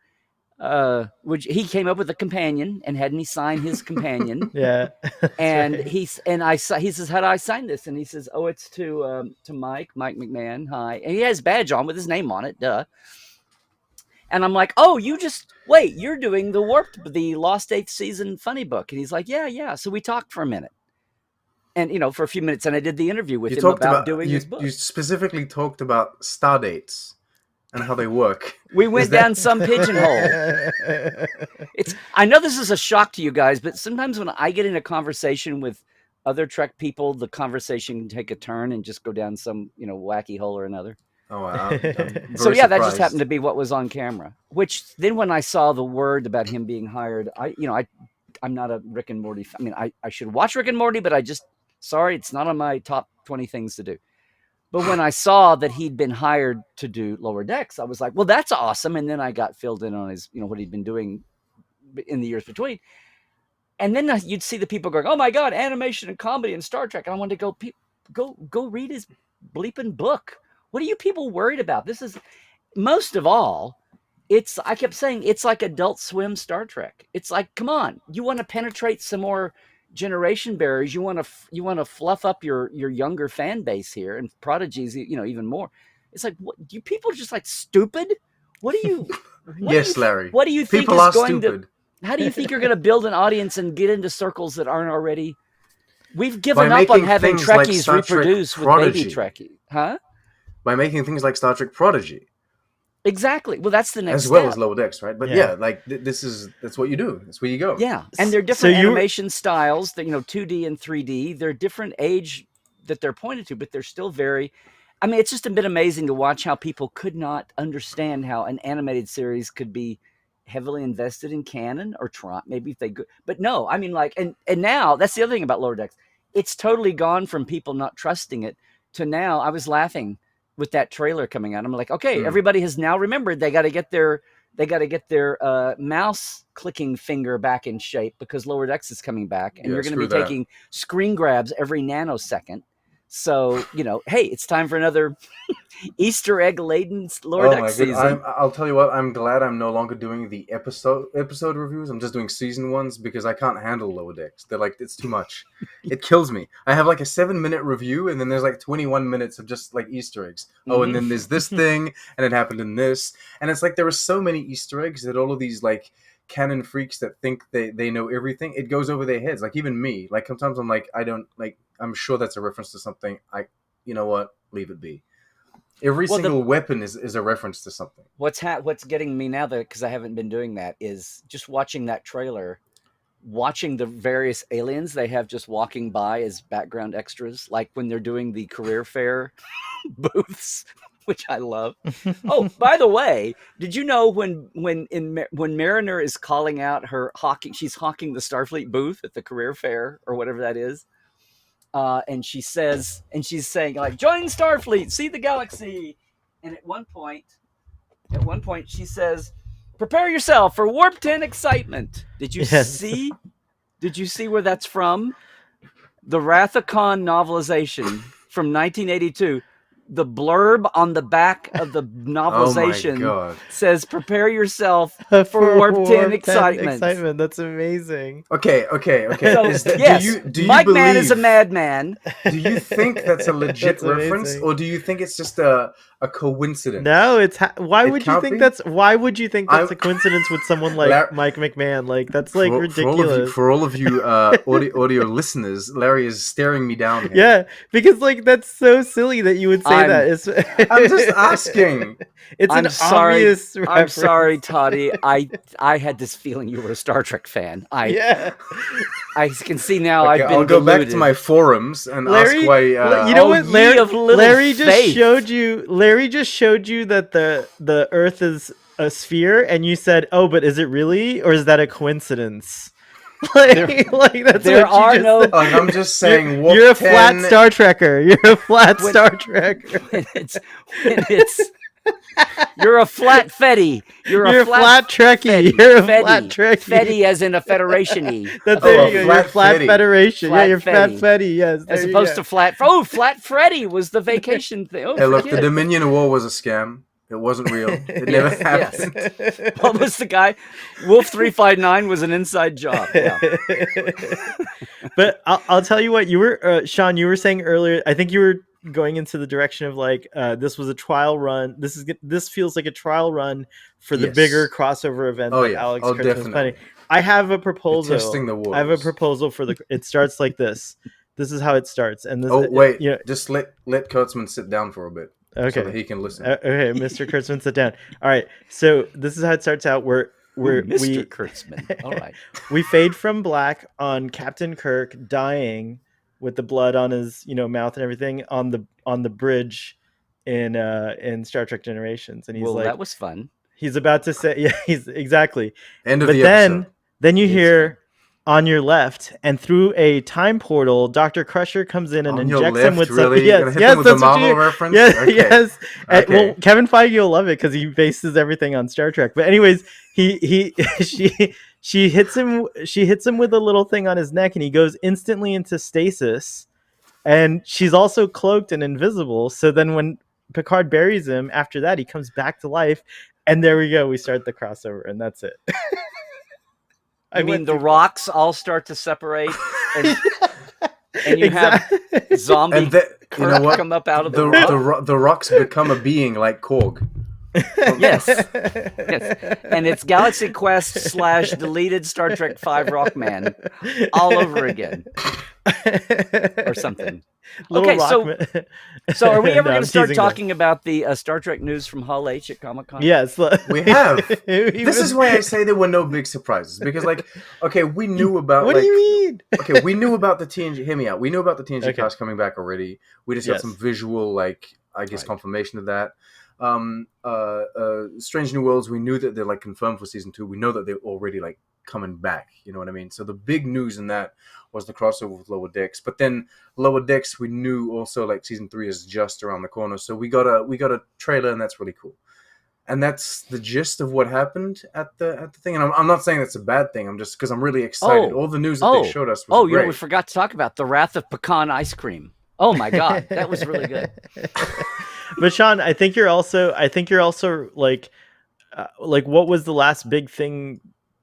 S3: He came up with a companion and had me sign his companion.
S2: Yeah.
S3: And
S2: right.
S3: he says, "How do I sign this?" And he says, "Oh, it's to Mike McMahon. Hi." And he has his badge on with his name on it. Duh. And I'm like, "Oh, you're doing the Lost 8th Season funny book." And he's like, "Yeah." So we talked for a minute. And, for a few minutes, and I did the interview with him about doing his book.
S1: You specifically talked about star dates and how they work.
S3: We went down some pigeonhole. I know this is a shock to you guys, but sometimes when I get in a conversation with other Trek people, the conversation can take a turn and just go down some, wacky hole or another.
S1: Oh, I'm very
S3: So yeah, that just
S1: surprised.
S3: happened to be what was on camera. Which then, when I saw the word about him being hired, I'm not a Rick and Morty. I mean, I should watch Rick and Morty, but sorry, it's not on my top 20 things to do. But when I saw that he'd been hired to do Lower Decks, I was like, well, that's awesome. And then I got filled in on his, what he'd been doing in the years between. And then you'd see the people going, "Oh my God, animation and comedy and Star Trek." And I wanted to go read his bleeping book. What are you people worried about? This is, most of all, I kept saying, it's like Adult Swim Star Trek. It's like, come on, you want to penetrate some more generation barriers. You want to fluff up your younger fan base here, and Prodigy's, even more. It's like, what, you people are just like stupid. What do you?
S1: Yes, Larry.
S3: What do you think
S1: people
S3: is
S1: are
S3: going
S1: stupid.
S3: to? How do you think you're going to build an audience and get into circles that aren't already? We've given
S1: By
S3: up on
S1: making
S3: having
S1: things like
S3: Trekkies
S1: Star Trek
S3: reproduce with
S1: Prodigy.
S3: baby Trekkie, huh?
S1: By making things like Star Trek Prodigy,
S3: Exactly. Well, that's the next
S1: as well
S3: step.
S1: as Lower Decks, right? But
S2: Yeah.
S1: yeah, like that's what you do. That's where you go.
S3: Yeah, and they're different
S2: So you-
S3: animation styles. That 2D and 3D. They're different age that they're pointed to, but they're still very. I mean, it's just a bit amazing to watch how people could not understand how an animated series could be heavily invested in canon or maybe if they go, but no. I mean, like, and now that's the other thing about Lower Decks. It's totally gone from people not trusting it to now. I was laughing with that trailer coming out. I'm like, okay, everybody has now remembered they got to get their mouse clicking finger back in shape because Lower Decks is coming back, and
S1: Yeah,
S3: you're going to be
S1: screw that.
S3: taking screen grabs every nanosecond. So, hey, it's time for another Easter egg laden Lower Decks season.
S1: I'll tell you what, I'm glad I'm no longer doing the episode reviews. I'm just doing season ones because I can't handle Lower Decks. They're like, it's too much. It kills me. I have like a 7-minute review, and then there's like 21 minutes of just like Easter eggs. Oh, and then there's this thing, and it happened in this. And it's like there are so many Easter eggs that all of these like canon freaks that think they know everything, it goes over their heads. Like even me, like sometimes I'm like, I don't like, I'm sure that's a reference to something. You know what? Leave it be. Every single weapon is a reference to something.
S3: What's getting me now, because I haven't been doing that, is just watching that trailer, watching the various aliens they have just walking by as background extras, like when they're doing the career fair booths, which I love. Oh, by the way, did you know when Mariner is calling out her she's hawking the Starfleet booth at the career fair or whatever that is? And she's saying like, "Join Starfleet, see the galaxy." And at one point she says, "Prepare yourself for Warp 10 excitement." Did you see? Did you see where that's from? The Wrath of Khan novelization from 1982. The blurb on the back of the novelization
S1: God.
S3: says, "Prepare yourself
S2: For
S3: for Warp 10
S2: Warp 10
S3: excitement."
S2: That's amazing.
S1: Okay.
S3: So, yes,
S1: do you
S3: Mike
S1: believe,
S3: Man is a madman.
S1: Do you think that's a legit
S2: That's
S1: reference,
S2: amazing.
S1: or do you think it's just a coincidence?
S2: No, it's why
S1: It
S2: would you
S1: can't
S2: think
S1: be?
S2: that's a
S1: I'm-
S2: coincidence with someone like
S1: Lar-
S2: Mike McMahon? Like that's like
S1: for
S2: ridiculous.
S1: for all of you audio listeners, Larry is staring me down here.
S2: Yeah, because like that's so silly that you would say
S3: I'm-
S2: that. It's,
S1: I'm just asking.
S2: It's
S3: I'm
S2: an
S3: sorry.
S2: obvious
S3: I'm
S2: reference.
S3: sorry, Toddy. I had this feeling you were a Star Trek fan.
S2: Yeah,
S3: I can see now
S1: Okay,
S3: I've been
S1: I'll go back to
S3: deluded.
S1: my forums and
S2: Larry.
S1: ask why.
S2: You know
S3: Oh,
S2: what,
S3: ye of little
S2: Larry just
S3: faith.
S2: showed you. Larry just showed you that the Earth is a sphere, and you said, "Oh, but is it really, or is that a coincidence?" Like that's
S3: there
S2: what you
S3: are
S2: just
S3: no-
S2: said.
S1: Like, I'm just saying, Warp
S2: You're a
S1: 10
S2: flat Star Trekker. You're a flat
S3: When-
S2: Star Trekker.
S3: when it's you're a flat fetty. You're
S2: You're
S3: a
S2: a flat Trekkie.
S3: fetty.
S2: You're a
S3: Fetty.
S2: flat Trekkie.
S3: Fetty as in a federation-y.
S2: That
S1: Oh,
S2: there
S1: a
S2: you go.
S1: flat
S2: You're flat
S1: Fetty.
S2: Federation.
S3: Flat
S2: Yeah, you're flat
S3: Fetty.
S2: Fetty. Yes.
S3: As
S2: there you
S3: opposed
S2: go.
S3: to flat. Oh, Flat Freddy was the vacation thing. Oh,
S1: Hey, look, the
S3: forget it.
S1: Dominion War was a scam. It wasn't real. It never
S3: Yes,
S1: happened.
S3: What was the guy? Wolf 359 was an inside job. Yeah.
S2: But I'll tell you what, you were Sean, you were saying earlier, I think you were going into the direction of like this was a trial run. This feels like a trial run for the
S1: Yes.
S2: bigger crossover event
S1: Oh,
S2: that
S1: yeah.
S2: Alex
S1: Oh,
S2: Kurtzman's
S1: definitely.
S2: planning. I have a proposal.
S1: Testing the waters.
S2: I have a proposal for it starts like this. This is how it starts. And this,
S1: Oh, wait.
S2: you know,
S1: Just let Kurtzman sit down for a bit. So
S2: okay.
S1: that he can listen.
S2: Okay, Mr. Kurtzman, sit down. All right. So this is how it starts out.
S3: Ooh, Mr. Kurtzman. All right.
S2: We fade from black on Captain Kirk dying with the blood on his mouth and everything on the bridge in Star Trek Generations, and he's
S3: Well,
S2: like,
S3: that was fun.
S2: he's about to say, yeah, he's exactly.
S1: End of
S2: But
S1: the
S2: then
S1: episode.
S2: then you
S3: It's
S2: hear on your left, and through a time portal, Dr. Crusher comes in and
S1: On your
S2: injects him
S1: left,
S2: with
S1: really?
S2: some.
S1: You're gonna
S2: Yes,
S1: hit
S2: yes,
S1: them with the
S2: that's what
S1: Marvel
S2: you.
S1: reference?
S2: Yes,
S1: Okay.
S2: yes.
S1: Okay.
S2: Well, Kevin Feige will love it because he bases everything on Star Trek. But anyways, she hits him with a little thing on his neck, and he goes instantly into stasis. And she's also cloaked and invisible. So then when Picard buries him, after that he comes back to life, and there we go. We start the crossover, and that's it.
S3: I mean, the rocks all start to separate, and you have zombie
S1: And you know
S3: Kirk
S1: what?
S3: come up out of the rock.
S1: The rocks become a being like Korg.
S3: Yes. Yes. And it's Galaxy Quest / deleted Star Trek V Rockman all over again. Or something. Okay, so are we ever going to start talking about the Star Trek news from Hall H at Comic-Con?
S2: Yes.
S1: We have. This is why I say there were no big surprises. Because, like, okay, we knew about...
S2: What do you mean?
S1: Okay, we knew about the TNG... Hear me out. We knew about the TNG
S2: Okay.
S1: cast coming back already. We just got some visual, like, I guess, confirmation of that. Strange New Worlds, we knew that they're, like, confirmed for season 2. We know that they're already, like, coming back. You know what I mean? So the big news in that was the crossover with Lower Decks. But then Lower Decks, we knew also, like, season 3 is just around the corner. So we got a trailer, and that's really cool. And that's the gist of what happened at the thing. And I'm not saying that's a bad thing. I'm just because I'm really excited. All the news that they showed us was great.
S3: We forgot to talk about the Wrath of Pecan ice cream. Oh my god, that was really good.
S2: But Sean, I think you're also like what was the last big thing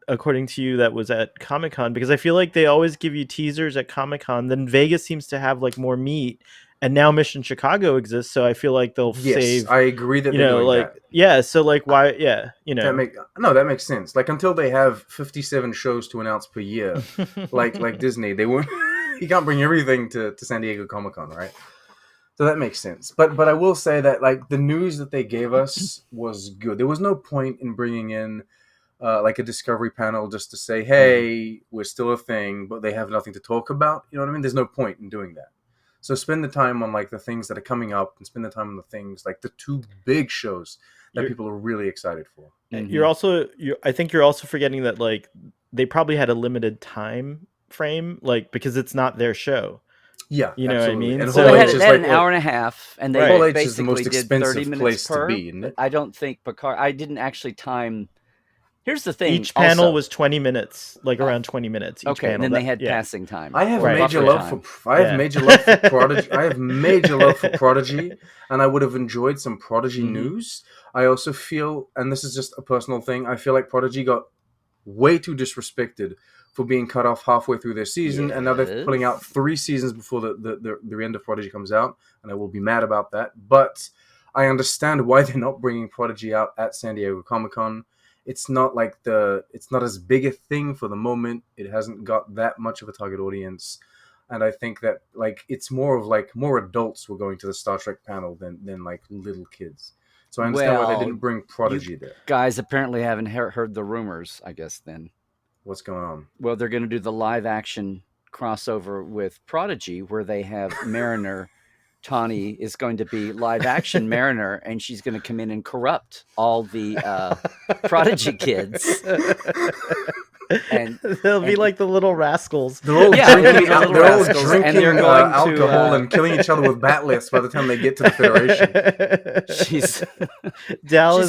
S2: according to you that was at Comic-Con? Because I feel like they always give you teasers at Comic-Con. Then Vegas seems to have like more meat, and now Mission Chicago exists. So I feel like they'll save.
S1: I agree that they're doing
S2: like
S1: that.
S2: yeah. So like why? Yeah,
S1: that makes sense. Like until they have 57 shows to announce per year, like Disney, they won't. You can't bring everything to San Diego Comic-Con, right? So that makes sense. But I will say that like the news that they gave us was good. There was no point in bringing in like a discovery panel just to say, hey, we're still a thing, but they have nothing to talk about. You know what I mean? There's no point in doing that. So spend the time on like the things that are coming up, and spend the time on the things like the two big shows that people are really excited for.
S2: Mm-hmm. I think you're also forgetting that like they probably had a limited time frame, like because it's not their show.
S1: Yeah,
S2: you know
S1: absolutely.
S2: what I mean.
S3: And so they had an hour and a half, and they
S1: Hall H
S3: basically
S1: is the most
S3: did
S1: expensive
S3: 30 minutes
S1: place
S3: per.
S1: to be, isn't it?
S3: I don't think Picard. I didn't actually time Here's the thing.
S2: Each panel
S3: also,
S2: was 20 minutes, like around 20 minutes. Each
S3: okay,
S2: panel.
S3: and then they had passing time.
S1: I have
S3: or
S1: major
S3: buffer
S1: love
S3: time.
S1: for I have major love for Prodigy. I have major love for Prodigy, and I would have enjoyed some Prodigy news. I also feel, and this is just a personal thing, I feel like Prodigy got way too disrespected for being cut off halfway through their season, and now they're pulling out 3 seasons before the end of Prodigy comes out, and I will be mad about that. But I understand why they're not bringing Prodigy out at San Diego Comic-Con. It's not as big a thing for the moment. It hasn't got that much of a target audience, and I think that like it's more of like more adults were going to the Star Trek panel than like little kids. So I understand why they didn't bring Prodigy there.
S3: Guys apparently haven't heard the rumors, I guess, then.
S1: What's going on?
S3: Well, they're going to do the live action crossover with Prodigy, where they have Mariner. Tawny is going to be live action Mariner, and she's going to come in and corrupt all the Prodigy kids. And
S2: they'll be like the little rascals.
S1: They're all drinking alcohol and killing each other with batleths by the time they get to the Federation.
S3: She's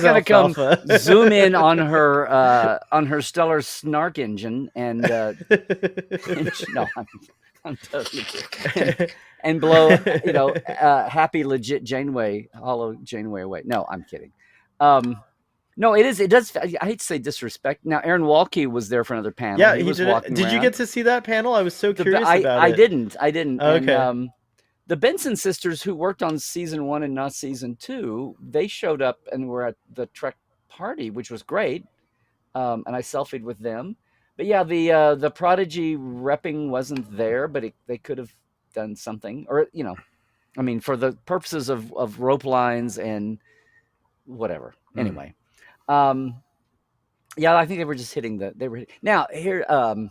S3: going to come zoom in on her stellar snark engine and no, I'm totally kidding. And blow, happy legit Janeway, hollow Janeway away. No, I'm kidding. No, it is. It does. I hate to say disrespect. Now, Aaron Walke was there for another panel.
S2: Yeah,
S3: he was
S2: did.
S3: Walking
S2: did
S3: around.
S2: You get to see that panel? I was so curious about it.
S3: I didn't.
S2: Okay.
S3: And, the Benson sisters, who worked on season 1 and not season 2, they showed up and were at the Trek party, which was great. And I selfied with them. But yeah, the Prodigy repping wasn't there, but they could have done something, or I mean, for the purposes of rope lines and whatever. Anyway. Yeah, I think they were just hitting now here. I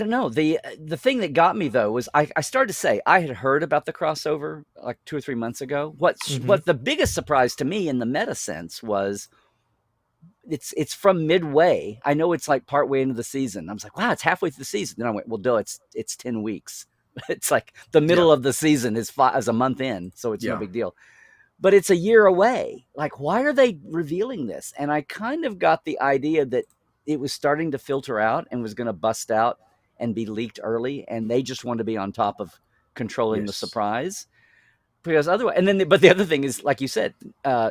S3: don't know. The thing that got me though was I started to say I had heard about the crossover like 2 or 3 months ago. What the biggest surprise to me in the meta sense was it's from midway. I know it's like partway into the season. I was like, wow, it's halfway through the season. Then I went, well, duh, it's 10 weeks. It's like the middle of the season is a month in, so it's no big deal. But it's a year away. Like, why are they revealing this? And I kind of got the idea that it was starting to filter out and was going to bust out and be leaked early, and they just wanted to be on top of controlling the surprise. Because otherwise, but the other thing is, like you said,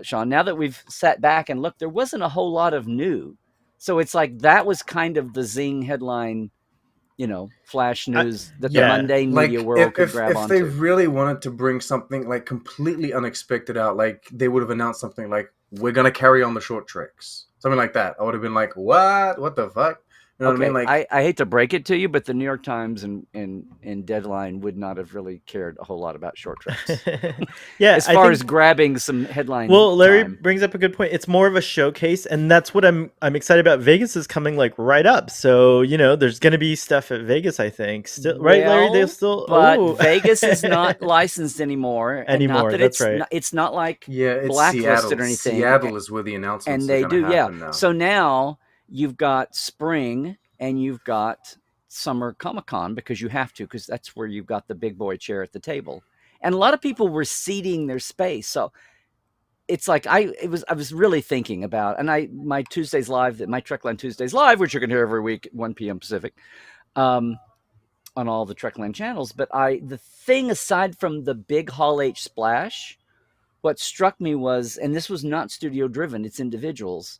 S3: Sean, now that we've sat back and looked, there wasn't a whole lot of new. So it's like that was kind of the zing headline, flash news that the Monday media world could grab onto.
S1: If they really wanted to bring something like completely unexpected out, like they would have announced something like, we're going to carry on the short treks. Something like that. I would have been like, what? What the fuck? You know what I mean? Like,
S3: I hate to break it to you, but the New York Times and Deadline would not have really cared a whole lot about short treks. As far as grabbing some headline.
S2: Well, Larry brings up a good point. It's more of a showcase, and that's what I'm excited about. Vegas is coming like right up, so there's going to be stuff at Vegas. I think still, right, Larry? They'll still,
S3: but Vegas is not licensed anymore. Not that
S2: that's right.
S3: It's not like
S1: it's
S3: blacklisted or anything.
S1: Seattle is where the announcements
S3: and they do,
S1: now.
S3: So now you've got spring and you've got summer Comic-Con because you have to, because that's where you've got the big boy chair at the table. And a lot of people were ceding their space. So it's like I was really thinking about, and my Tuesdays Live, my Trekland Tuesdays Live, which you're going to hear every week at 1 p.m. Pacific, on all the Trekland channels. But the thing aside from the big Hall H splash, what struck me was, and this was not studio driven, it's individuals.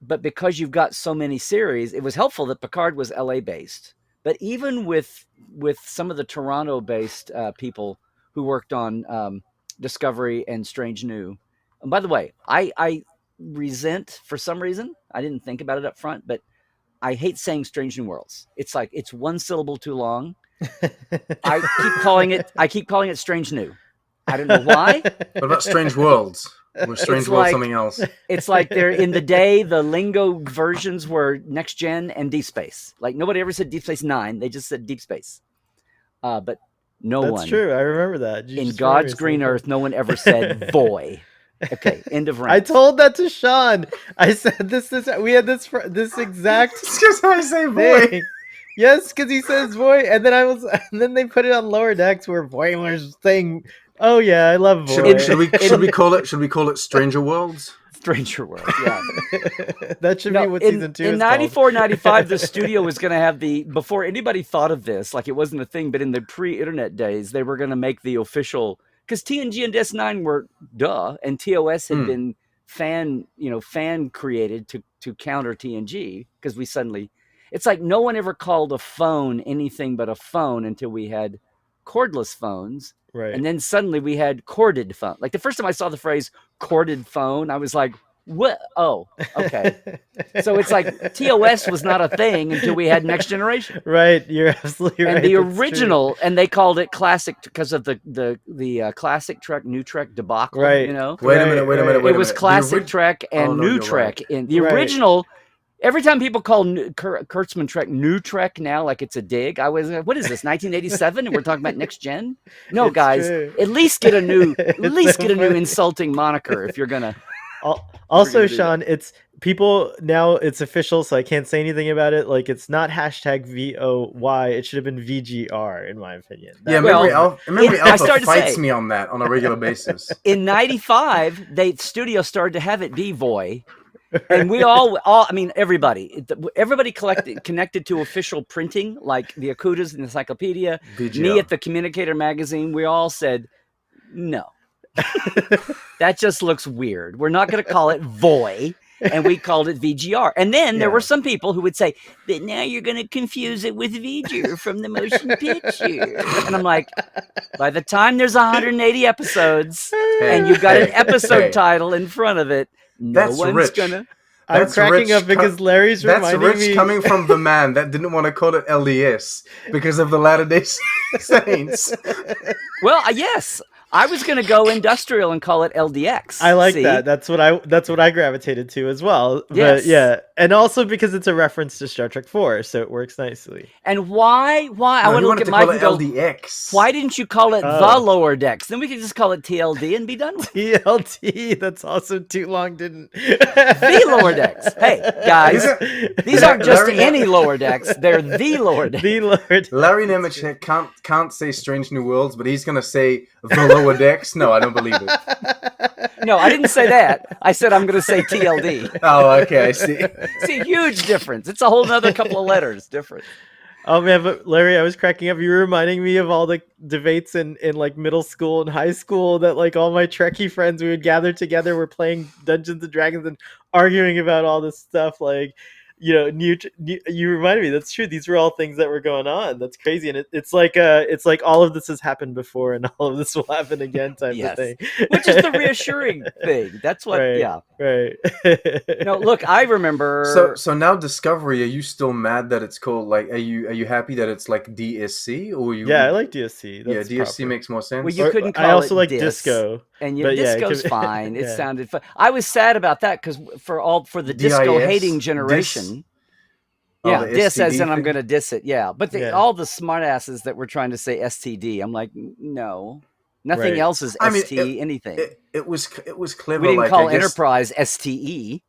S3: But because you've got so many series, it was helpful that Picard was LA based. But even with some of the Toronto based people who worked on Discovery and Strange New, and by the way, I resent, for some reason, I didn't think about it up front, but I hate saying Strange New Worlds. It's like it's one syllable too long. I keep calling it Strange New. I don't know why.
S1: What about Strange Worlds? Or Strange World, something else.
S3: It's like they're in the day, the lingo versions were Next Gen and Deep Space. Like nobody ever said Deep Space Nine. They just said Deep Space. But
S2: That's true. I remember that.
S3: In God's green earth, no one ever said boy. Okay, end of rant.
S2: I told that to Sean. I said we had this exact.
S1: It's just how I say boy.
S2: Yes, because he says boy, and then they put it on Lower Decks where Boy was saying, "Oh yeah, I love boy."
S1: Should we call it Stranger Worlds?
S3: Stranger World. Yeah.
S2: That should be what season 2 is
S3: in 94, 95, the studio was going to have before anybody thought of this, like it wasn't a thing, but in the pre-internet days, they were going to make the official, because TNG and DS9 were and TOS had been fan created to counter TNG, because it's like no one ever called a phone anything but a phone until we had cordless phones.
S2: Right.
S3: And then suddenly we had corded phone. Like the first time I saw the phrase corded phone, I was like, what? Oh, okay. So it's like TOS was not a thing until we had Next Generation.
S2: Right. You're absolutely right.
S3: And the original, and they called it classic because of the classic Trek, new Trek debacle.
S2: Right.
S3: You know?
S1: Wait a minute.
S3: It was classic Trek and new Trek.
S1: Right.
S3: In the original, every time people call Kurtzman Trek new Trek now, like it's a dig, I was, what is this, 1987, and we're talking about next gen? No,
S2: It's
S3: guys,
S2: true.
S3: at least get a new, insulting moniker if you're gonna.
S2: Also, Sean, it's people now. It's official, so I can't say anything about it. Like it's not hashtag VOY. It should have been VGR, in my opinion.
S1: Memory Alpha fights me on that on a regular basis.
S3: In 95, the studio started to have it be VOY. And we all, I mean, everybody connected to official printing, like the Akutas and the Encyclopedia,
S1: VGR.
S3: Me at the Communicator magazine, we all said, no, that just looks weird. We're not going to call it VOY. And we called it VGR. And then there were some people who would say, but now you're going to confuse it with VGR from the motion picture. And I'm like, by the time there's 180 episodes and you've got an episode title in front of it,
S1: That's
S3: one's gonna.
S2: I'm cracking up because Larry's reminding me.
S1: That's rich coming from the man that didn't want to call it LDS because of the Latter-day Saints.
S3: Well, yes, I was going to go industrial and call it LDX.
S2: I like that. That's what I gravitated to as well.
S3: Yes.
S2: But yeah, and also because it's a reference to Star Trek 4, so it works nicely.
S3: And why? I want to look at Mike and go,
S1: LDX.
S3: Why didn't you call it the lower decks? Then we could just call it TLD and be done with it.
S2: TLD. That's also too long, didn't
S3: The lower decks. Hey, guys, these aren't just any lower decks. They're the lower decks.
S2: The lower decks.
S1: Larry Nemecek can't say Strange New Worlds, but he's going to say the lower decks. No, I don't believe it.
S3: No, I didn't say that. I said I'm going to say TLD.
S1: Oh, okay, I see.
S3: See, huge difference. It's a whole nother couple of letters different.
S2: Oh man, but Larry, I was cracking up. You were reminding me of all the debates in like middle school and high school that like all my Trekkie friends, we would gather together. We're playing Dungeons and Dragons and arguing about all this stuff. Like, you know, you reminded me. That's true. These were all things that were going on. That's crazy, and it's like all of this has happened before, and all of this will happen again, type of thing.
S3: Which is the reassuring thing. That's what.
S2: Right,
S3: yeah.
S2: Right.
S3: No, look, I remember.
S1: So now Discovery. Are you still mad that it's called like? Are you happy that it's like DSC or you?
S2: Yeah, I like DSC. That's
S1: DSC
S2: proper.
S1: makes more sense.
S3: Well, you couldn't call
S2: I also
S3: it
S2: like
S3: Dis.
S2: Disco.
S3: And
S2: it
S3: Disco's
S2: could-
S3: fine. It
S2: yeah.
S3: sounded fun. I was sad about that because for the Disco hating generation. Yeah,
S1: the
S3: diss as
S1: STD
S3: in I'm
S1: thing?
S3: going to diss it. Yeah, but
S2: Yeah.
S3: all the smartasses that were trying to say STD, I'm like, no, nothing
S2: Right.
S3: else is
S1: I mean,
S3: ST anything.
S1: It was clever.
S3: We didn't
S1: like,
S3: call
S1: I guess
S3: Enterprise STE.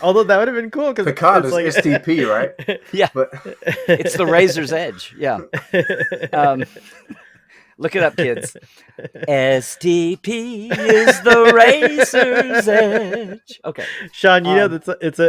S2: Although that would have been cool because
S1: Picard is STP, right?
S3: Yeah,
S1: But
S3: it's the razor's edge. Yeah. Look it up, kids. STP is the razor's edge. Okay,
S2: Sean, you know that's it's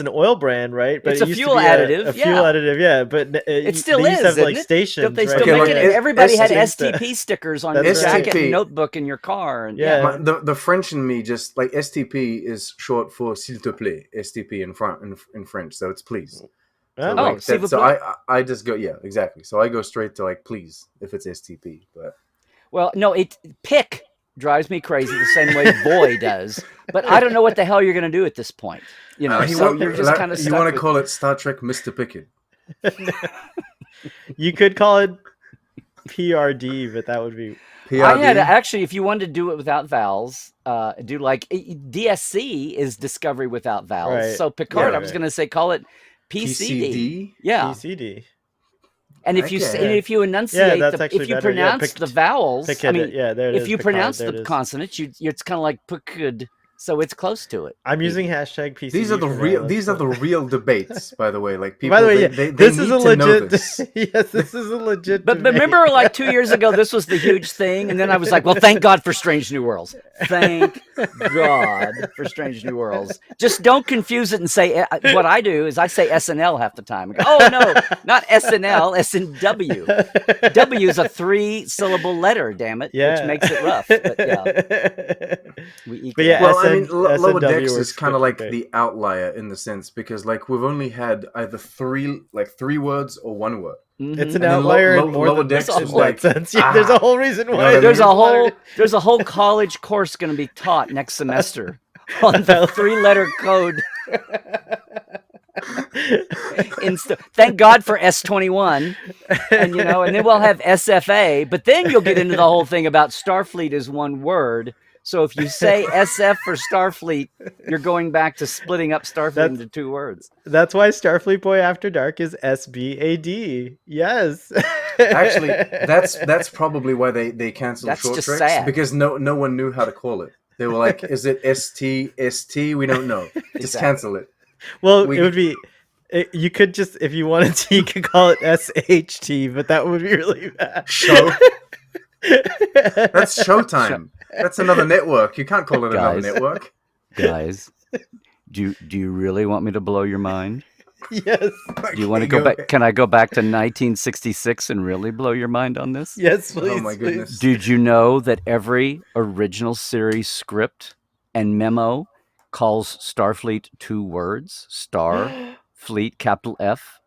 S2: an oil brand, right? But
S3: It's
S2: it
S3: a
S2: used to
S3: fuel
S2: be
S3: additive,
S2: a fuel
S3: yeah.
S2: additive, yeah. But
S3: it still
S2: they used
S3: is.
S2: to have like
S3: isn't it?
S2: stations.
S3: Don't they
S2: right?
S3: still
S1: Okay,
S3: make
S1: like,
S3: it? Everybody had
S1: STP
S3: STP stickers on
S2: That's
S3: your
S2: right.
S3: jacket,
S1: STP.
S3: and notebook, in your car, and
S2: Yeah.
S1: the French in me just like STP is short for s'il te plaît. STP in French, so it's please. So,
S2: Oh,
S1: like,
S3: s'il vous
S1: so
S3: plaît.
S1: I just go exactly. So I go straight to like please if it's STP, but
S3: Well, no, pick drives me crazy the same way boy does. But I don't know what the hell you're going to do at this point. You know, so you're just kind of stuck.
S1: You want to call it Star Trek Mr. Pickett?
S2: You could call it PRD, but that would be.
S1: PRD?
S3: I had actually, if you wanted to do it without vowels, do like DSC is Discovery without vowels.
S2: Right.
S3: So Picard,
S2: Yeah,
S3: I was
S2: right.
S3: going to say call it PCD.
S1: PCD?
S3: Yeah.
S2: PCD.
S3: And if you
S1: Okay.
S3: and if you enunciate
S2: that's actually
S3: if you
S2: better. Yeah,
S3: pronounce the vowels, I mean,
S2: yeah, there it is.
S3: if you
S2: Picard,
S3: pronounce
S2: there it
S3: the
S2: is.
S3: consonants, it's kind of like Picard. So it's close to it.
S2: I'm using hashtag PCD.
S1: These are the real. These are the real debates, by the way. Like people,
S2: By the way,
S1: they
S2: this
S1: need
S2: is a
S1: to know
S2: legit.
S1: this.
S2: Yes, this is a legit.
S3: But remember, like 2 years ago, this was the huge thing, and then I was like, "Well, thank God for Strange New Worlds. Thank God for Strange New Worlds." Just don't confuse it and say what I do is I say SNL half the time. I go, oh no, not SNL, SNW. W is a 3-syllable letter, damn it, which makes it rough. But yeah,
S1: well, I mean, Lower Decks is kind of like the outlier in the sense because like we've only had either 3 words or 1 word.
S2: Mm-hmm. It's an outlier in more than
S1: Decks
S2: in that sense. Yeah, there's a whole reason why.
S3: There's a whole college course going to be taught next semester on the 3-letter code. Thank God for S21, and then we'll have SFA. But then you'll get into the whole thing about Starfleet is 1 word. So if you say SF for Starfleet, you're going back to splitting up Starfleet into 2 words.
S2: That's why Starfleet Boy After Dark is SBAD. Yes.
S1: Actually, that's probably why they canceled Short Treks
S3: sad.
S1: Because no one knew how to call it. They were like, "Is it ST? We don't know. Just cancel it."
S2: Well, it would be. You could just, if you wanted to, you could call it SHT, but that would be really bad.
S1: Show. That's Showtime. That's another network. You can't call it another network.
S3: Guys, do you really want me to blow your mind?
S2: Yes.
S3: Do you want to go back? Can I go back to 1966 and really blow your mind on this?
S2: Yes, please.
S1: Oh my goodness.
S3: Did you know that every original series script and memo calls Starfleet 2 words? Starfleet, capital F.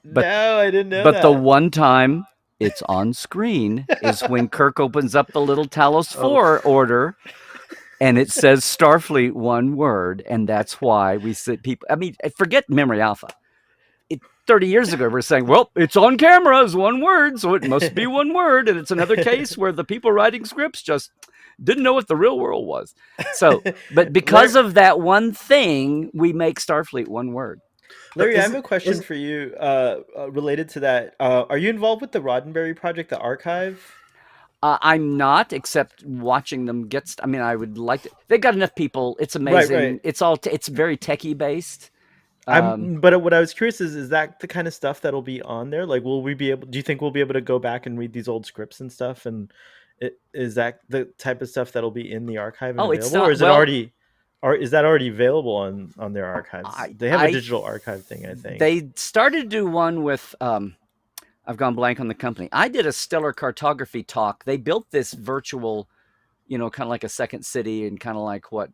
S2: No, I didn't know
S3: that.
S2: But
S3: the one time it's on screen is when Kirk opens up the little Talos 4 order and it says Starfleet 1 word. And that's why we see people. I mean, forget Memory Alpha. 30 years ago, we're saying, well, it's on camera as 1 word, so it must be 1 word. And it's another case where the people writing scripts just didn't know what the real world was. So, but because of that one thing, we make Starfleet 1 word.
S2: Larry, I have a question for you related to that. Are you involved with the Roddenberry project, the archive?
S3: I'm not, except watching them get. I mean, I would like to. They've got enough people. It's amazing. Right. It's very techie based.
S2: But what I was curious is that the kind of stuff that'll be on there? Like, will we be able? Do you think we'll be able to go back and read these old scripts and stuff? And is that the type of stuff that'll be in the archive?
S3: It's not,
S2: or is it already? Or is that already available on their archives? They have a digital archive thing, I think.
S3: They started to do one with. I've gone blank on the company. I did a stellar cartography talk. They built this virtual, kind of like a second city, and kind of like what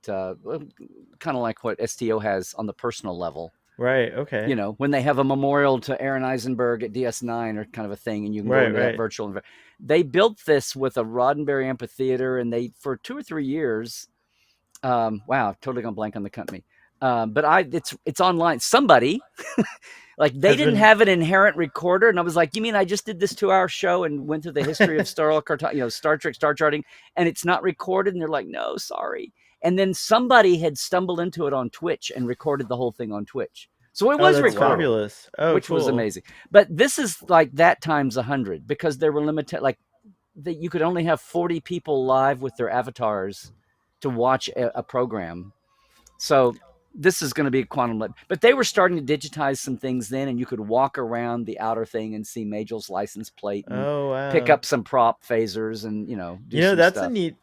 S3: STO has on the personal level.
S2: Right. Okay.
S3: When they have a memorial to Aaron Eisenberg at DS9 or kind of a thing, and you can go into that virtual. They built this with a Roddenberry amphitheater, and they for 2 or 3 years. Wow, totally gone blank on the company. But it's online. Somebody like they didn't have an inherent recorder, and I was like, "You mean I just did this 2-hour show and went through the history of Star Trek, star charting, and it's not recorded?" And they're like, "No, sorry." And then somebody had stumbled into it on Twitch and recorded the whole thing on Twitch. So it was recorded,
S2: fabulous.
S3: Which was amazing. But this is like that times 100 because they were limited. Like you could only have 40 people live with their avatars to watch a program. So this is going to be a quantum leap. But they were starting to digitize some things then, and you could walk around the outer thing and see Magel's license plate and pick up some prop phasers and do
S2: that's
S3: stuff.
S2: a neat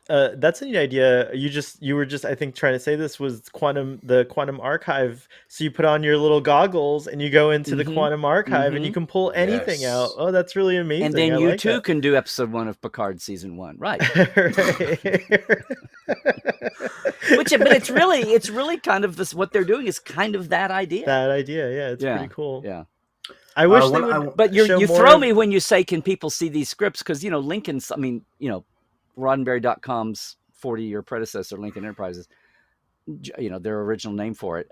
S2: idea. You were just I think trying to say this was the quantum archive. So you put on your little goggles and you go into the quantum archive and you can pull anything out. Oh, that's really amazing.
S3: And then you too can do episode 1 of Picard season 1, right? But it's really kind of this. What they're doing is kind of that idea.
S2: Yeah, it's pretty cool.
S3: Yeah,
S2: I wish they would.
S3: But you throw me when you say, "Can people see these scripts?" Because Lincoln's. I mean, Roddenberry.com's 40-year predecessor, Lincoln Enterprises. Their original name for it.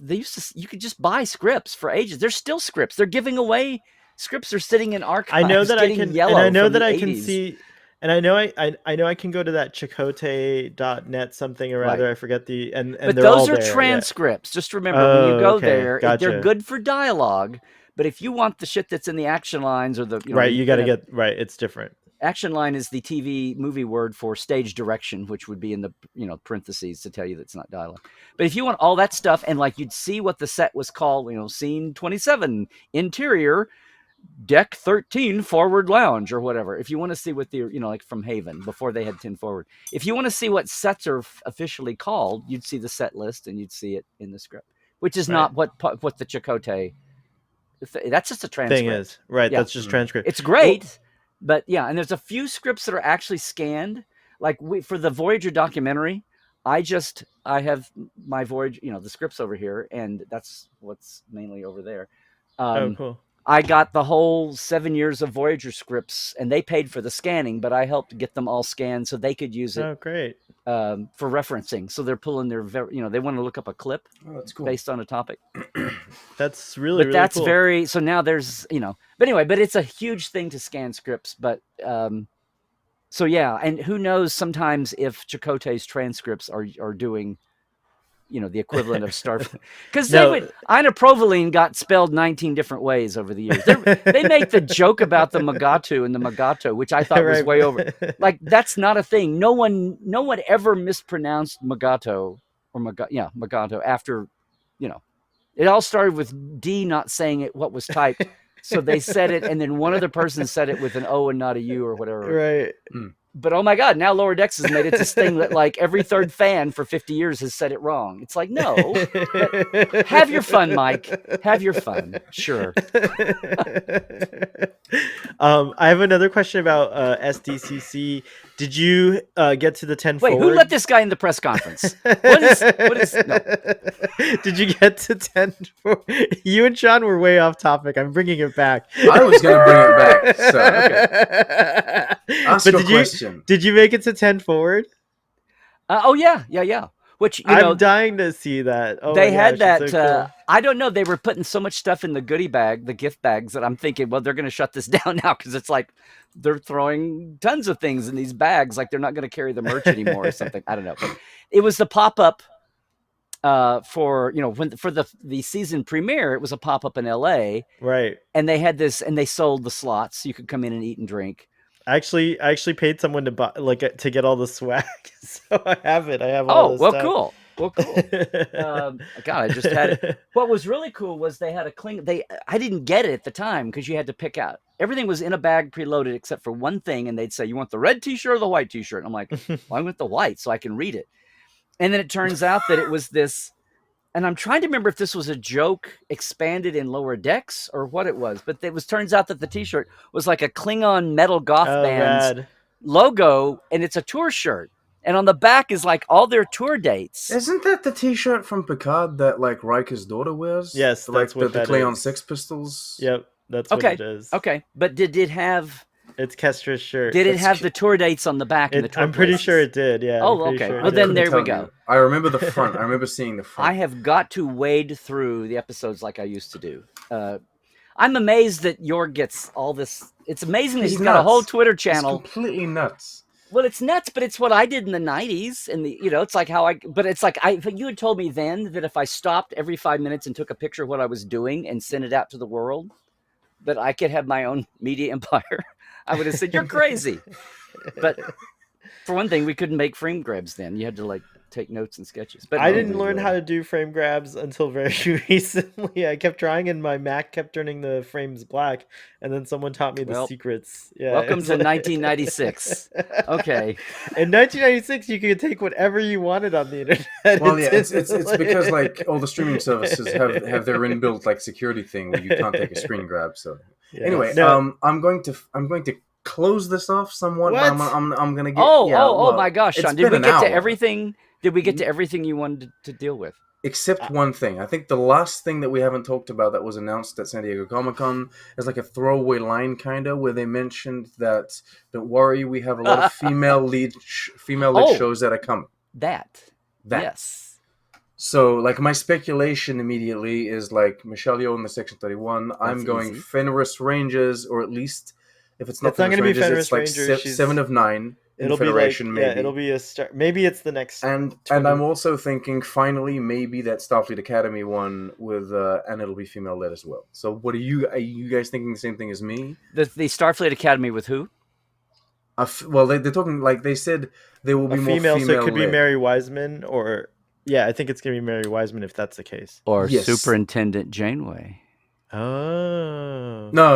S3: They used to. You could just buy scripts for ages. There's still scripts. They're giving away scripts. Are sitting in archives.
S2: I know that I can. And I know that I can
S3: 80s.
S2: see. And I know I can go to that Chakotay.net something or other. I forget the and
S3: but
S2: they're
S3: those
S2: all
S3: are
S2: there,
S3: transcripts. Just remember when you go there,
S2: gotcha.
S3: They're good for dialogue. But if you want the shit that's in the action lines or the
S2: you got to get right. It's different.
S3: Action line is the TV movie word for stage direction, which would be in the parentheses to tell you that's not dialogue. But if you want all that stuff, and like you'd see what the set was called, scene 27, interior, deck 13, forward lounge, or whatever. If you want to see what the like from Haven before they had 10 forward. If you want to see what sets are officially called, you'd see the set list and you'd see it in the script, which is not what the Chakotay. That's just a transcript.
S2: Thing is right. Yeah. That's just transcript.
S3: It's great. Well, but yeah, and there's a few scripts that are actually scanned. Like for the Voyager documentary, I have my Voyager, the scripts over here, and that's what's mainly over there.
S2: Cool.
S3: I got the whole 7 years of Voyager scripts, and they paid for the scanning, but I helped get them all scanned so they could use it.
S2: Oh, great.
S3: For referencing. So they're pulling their, they want to look up a clip
S1: that's cool.
S3: based on a topic.
S2: That's really,
S3: but that's
S2: cool.
S3: very, so now there's, but anyway, but it's a huge thing to scan scripts. But so yeah, and who knows sometimes if Chakotay's transcripts are doing, the equivalent of Starfleet. Because Ina Provolone got spelled 19 different ways over the years. They make the joke about the Magatu and the Magato, which I thought was way over. Like, that's not a thing. No one ever mispronounced Magato or Magato after, it all started with D not saying it what was typed. So they said it, and then one other person said it with an O and not a U or whatever.
S2: Right.
S3: But oh my God, now Lower Decks has made it this thing that like every third fan for 50 years has said it wrong. It's like, no, have your fun, Mike. Have your fun. Sure.
S2: I have another question about SDCC. Did you get to the 10
S3: Wait,
S2: forward?
S3: Who let this guy in the press conference? What is no.
S2: Did you get to 10 forward? You and Sean were way off topic. I'm bringing it back.
S1: I was going to bring it back. So, okay. Ask your question.
S2: Did you make it to 10 forward?
S3: Oh, yeah. Which,
S2: I'm dying to see that. Oh,
S3: they had that.
S2: So cool.
S3: I don't know. They were putting so much stuff in the goodie bag, the gift bags, that I'm thinking, well, they're going to shut this down now because it's like they're throwing tons of things in these bags, like they're not going to carry the merch anymore or something. I don't know. But it was the pop up for for the season premiere. It was a pop up in LA,
S2: right?
S3: And they had this, and they sold the slots so you could come in and eat and drink.
S2: I actually paid someone to buy, to get all the swag, so I have it. I have all this stuff.
S3: Cool. Well, cool. God, I just had it. What was really cool was they had a I didn't get it at the time because you had to pick out. Everything was in a bag preloaded except for one thing, and they'd say, "You want the red T-shirt or the white T-shirt?" And I'm like, "Well, I want the white so I can read it." And then it turns out that it was this. And I'm trying to remember if this was a joke expanded in Lower Decks or what it was. But turns out that the T-shirt was like a Klingon metal goth band's logo, and it's a tour shirt. And on the back is like all their tour dates.
S1: Isn't that the T-shirt from Picard that like Riker's daughter wears?
S2: Yes,
S1: like
S2: that's
S1: the Klingon Sex Pistols.
S2: Yep, that's what it is.
S3: Okay, but did it have?
S2: It's Kestra's shirt.
S3: Did it have the tour dates on the back? And the tour
S2: I'm pretty
S3: places?
S2: Sure it did. Yeah.
S3: Oh, okay. Well, then there we go.
S1: I remember the front. I remember seeing the front.
S3: I have got to wade through the episodes like I used to do. I'm amazed that Jorg gets all this. It's amazing that he's got a whole Twitter channel.
S1: It's completely nuts.
S3: Well, it's nuts, but it's what I did in the 90s. And it's like you had told me then that if I stopped every 5 minutes and took a picture of what I was doing and sent it out to the world, that I could have my own media empire. I would have said, "You're crazy." But for one thing, we couldn't make frame grabs then. You had to take notes and sketches. But
S2: I didn't learn how to do frame grabs until very recently. I kept trying, and my Mac kept turning the frames black. And then someone taught me the secrets. Yeah,
S3: welcome to 1996. Okay.
S2: In 1996, you could take whatever you wanted on the internet.
S1: Well, yeah, it's because like all the streaming services have their inbuilt security thing where you can't take a screen grab. So anyway, I'm going to close this off somewhat.
S2: What?
S1: I'm gonna get.
S3: Oh my gosh, Sean! Did we get to everything? Did we get to everything you wanted to deal with?
S1: Except one thing. I think the last thing that we haven't talked about that was announced at San Diego Comic-Con is like a throwaway line, kind of, where they mentioned that, "Don't worry, we have a lot of female lead shows that are coming." That.
S3: Yes.
S1: So, my speculation immediately is Michelle Yeoh in the Section 31. I'm going easy. Fenris Rangers, or at least if it's not
S2: going to be Fenris
S1: Rangers,
S2: Rangers.
S1: 7 of 9.
S2: It'll
S1: Federation,
S2: be
S1: maybe.
S2: Yeah, it'll be a start. Maybe it's the next.
S1: And I'm also thinking finally maybe that Starfleet Academy one with and it'll be female led as well. So what are you guys thinking the same thing as me?
S3: The Starfleet Academy with who?
S1: Well, they're talking like they said there will
S2: A
S1: be more
S2: female, so it could be
S1: female-led.
S2: Mary Wiseman, or yeah, I think it's gonna be Mary Wiseman if that's the case.
S3: Or
S1: Yes.
S3: Superintendent Janeway.
S2: Oh,
S1: No.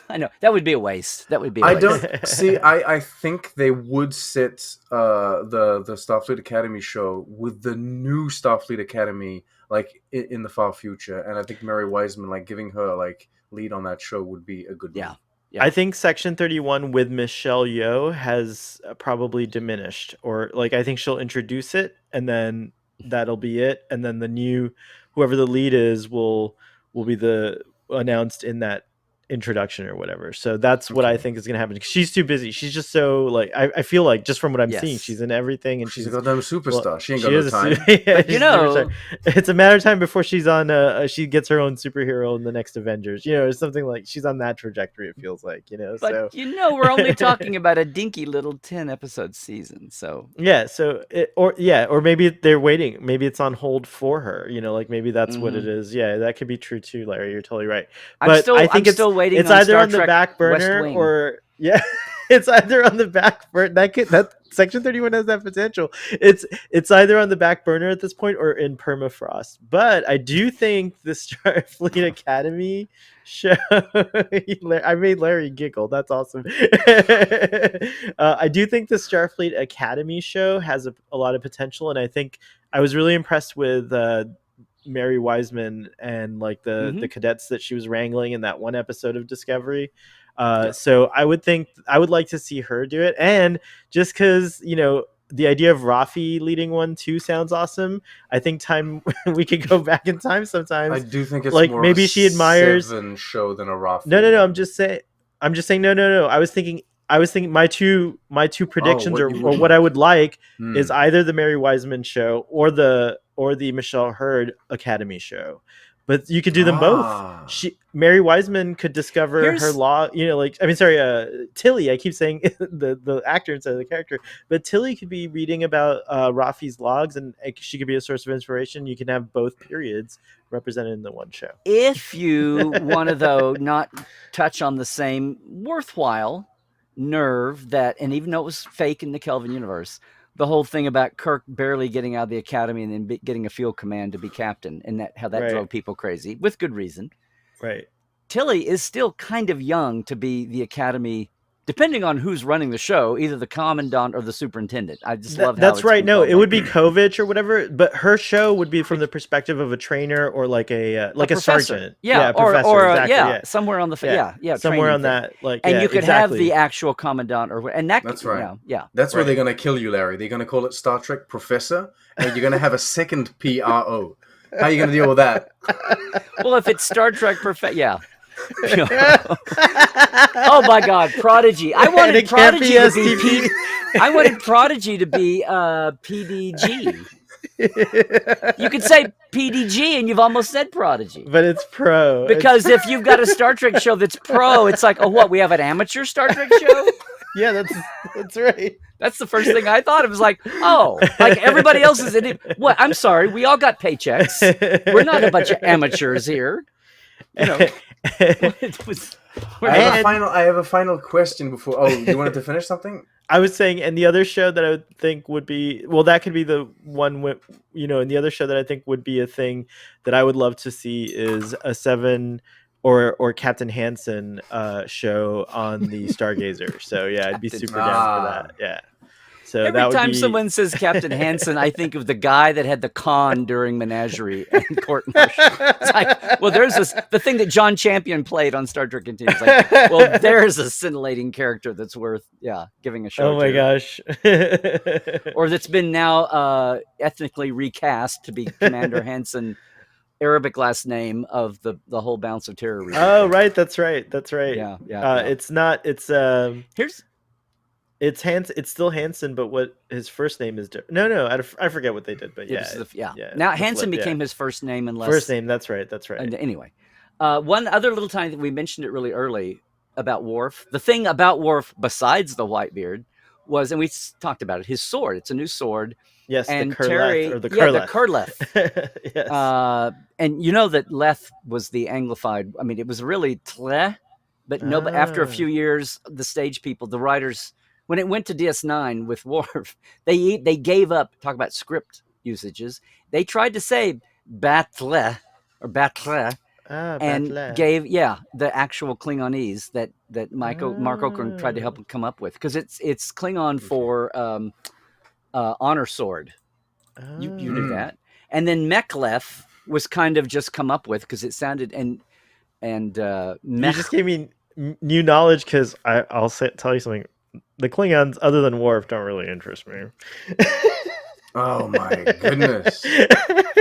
S3: I know that would be a waste. That would be.
S1: I don't see. I think they would set the Starfleet Academy show with the new Starfleet Academy like in the far future, and I think Mary Wiseman like giving her like lead on that show would be a good move.
S2: I think Section 31 with Michelle Yeoh has probably diminished, or like I think she'll introduce it, and then that'll be it, and then the new whoever the lead is will be the announced in that introduction or whatever. So that's what I think is going to happen. She's too busy. She's just so like I feel like just from what I'm seeing, she's in everything, and
S1: she's a goddamn superstar.
S2: Well,
S1: she ain't got no time.
S3: But you know,
S2: it's a matter of time before she's on. She gets her own superhero in the next Avengers. You know, it's something like she's on that trajectory. It feels like, you know.
S3: But
S2: so
S3: we're only talking about a dinky little 10-episode season. So
S2: yeah, or maybe they're waiting. Maybe it's on hold for her. You know, like maybe that's what it is. Yeah, that could be true too, Larry. You're totally right. But I think
S3: I'm still waiting.
S2: It's
S3: on
S2: either
S3: Star
S2: on the
S3: Trek
S2: back burner or it's either on the back burner. That Section 31 has that potential. It's either on the back burner at this point or in permafrost. But I do think the Starfleet Academy show. I made Larry giggle. That's awesome. I do think the Starfleet Academy show has a lot of potential, and I think I was really impressed with Mary Wiseman and like the cadets that she was wrangling in that one episode of Discovery. So I would like to see her do it, and just because, you know, the idea of Rafi leading one too sounds awesome. I think we could go back in time sometimes.
S1: I do think it's
S2: like
S1: more
S2: maybe
S1: of a
S2: she admires
S1: Seven show than a Rafi.
S2: No. I'm just saying no. I was thinking my two predictions or what I would like is either the Mary Wiseman show or the Michelle Hurd Academy show. But you could do them both. Mary Wiseman could discover her law, you know, like, I mean, sorry, Tilly, I keep saying the actor instead of the character, but Tilly could be reading about Rafi's logs, and she could be a source of inspiration. You can have both periods represented in the one show.
S3: If you want to, though, not touch on the same worthwhile nerve that, and even though it was fake in the Kelvin universe, the whole thing about Kirk barely getting out of the academy and then getting a field command to be captain, and how that drove people crazy with good reason.
S2: Right.
S3: Tilly is still kind of young to be the academy, depending on who's running the show, either the commandant or the superintendent. I just love how
S2: that's right. No, it would be Kovich or whatever, but her show would be from the perspective of a trainer or like a sergeant.
S3: Yeah,
S2: professor.
S3: Or
S2: exactly,
S3: somewhere on the
S2: somewhere on that. Like,
S3: and you could have the actual commandant
S1: that's right.
S3: That's
S1: where they're gonna kill you, Larry. They're gonna call it Star Trek Professor, and you're gonna have a second PRO. How are you gonna deal with that?
S3: Well, if it's Star Trek Professor, oh my God, Prodigy! I wanted Prodigy to be I wanted Prodigy to be PDG. You could say PDG, and you've almost said Prodigy,
S2: but it's pro.
S3: Because if you've got a Star Trek show that's pro, it's like, oh, what? We have an amateur Star Trek show?
S2: Yeah, that's right.
S3: That's the first thing I thought. It was like, oh, like everybody else is in it. What? I'm sorry, we all got paychecks. We're not a bunch of amateurs here. You know,
S1: I have a final question before. Oh, you wanted to finish something?
S2: I was saying, and the other show that I would think would be, well, that could be the one with, you know, and the other show that I think would be a thing that I would love to see is a Seven or Captain Hansen show on the Stargazer. So yeah, I'd be super down for that. Yeah. So
S3: every time someone says Captain Hansen, I think of the guy that had the con during Menagerie and Court Martial. It's like, well, there's the thing that John Champion played on Star Trek Continues. Like, well, there's a scintillating character that's worth, giving a show.
S2: Oh my gosh!
S3: Or that's been now ethnically recast to be Commander Hansen, Arabic last name of the whole Bounce of Terror.
S2: Oh, right, that's right.
S3: Yeah.
S2: It's not. It's
S3: here's.
S2: It's Hansen. It's still Hansen, but what his first name is different. No, I forget what they did, but
S3: Now Hansen became his first name, unless
S2: first name. That's right.
S3: Anyway, one other little tiny thing we mentioned it really early about Worf. The thing about Worf, besides the white beard, was, and we talked about it, his sword. It's a new sword.
S2: Yes,
S3: and
S2: the
S3: Terry,
S2: the
S3: Kurleth.
S2: Yes.
S3: And you know that Leth was the Anglified. I mean, it was really Tle, but no. But after a few years, the stage people, the writers when it went to DS9 with Worf, they gave up. Talk about script usages. They tried to say battle or battle and
S2: Battle.
S3: gave the actual Klingonese that Mark Okran tried to help him come up with, because it's Klingon for honor sword. You knew that. And then Mek'leth was kind of just come up with because it sounded and
S2: you just gave me new knowledge, because I'll tell you something. The Klingons, other than Worf, don't really interest me.
S1: Oh my goodness.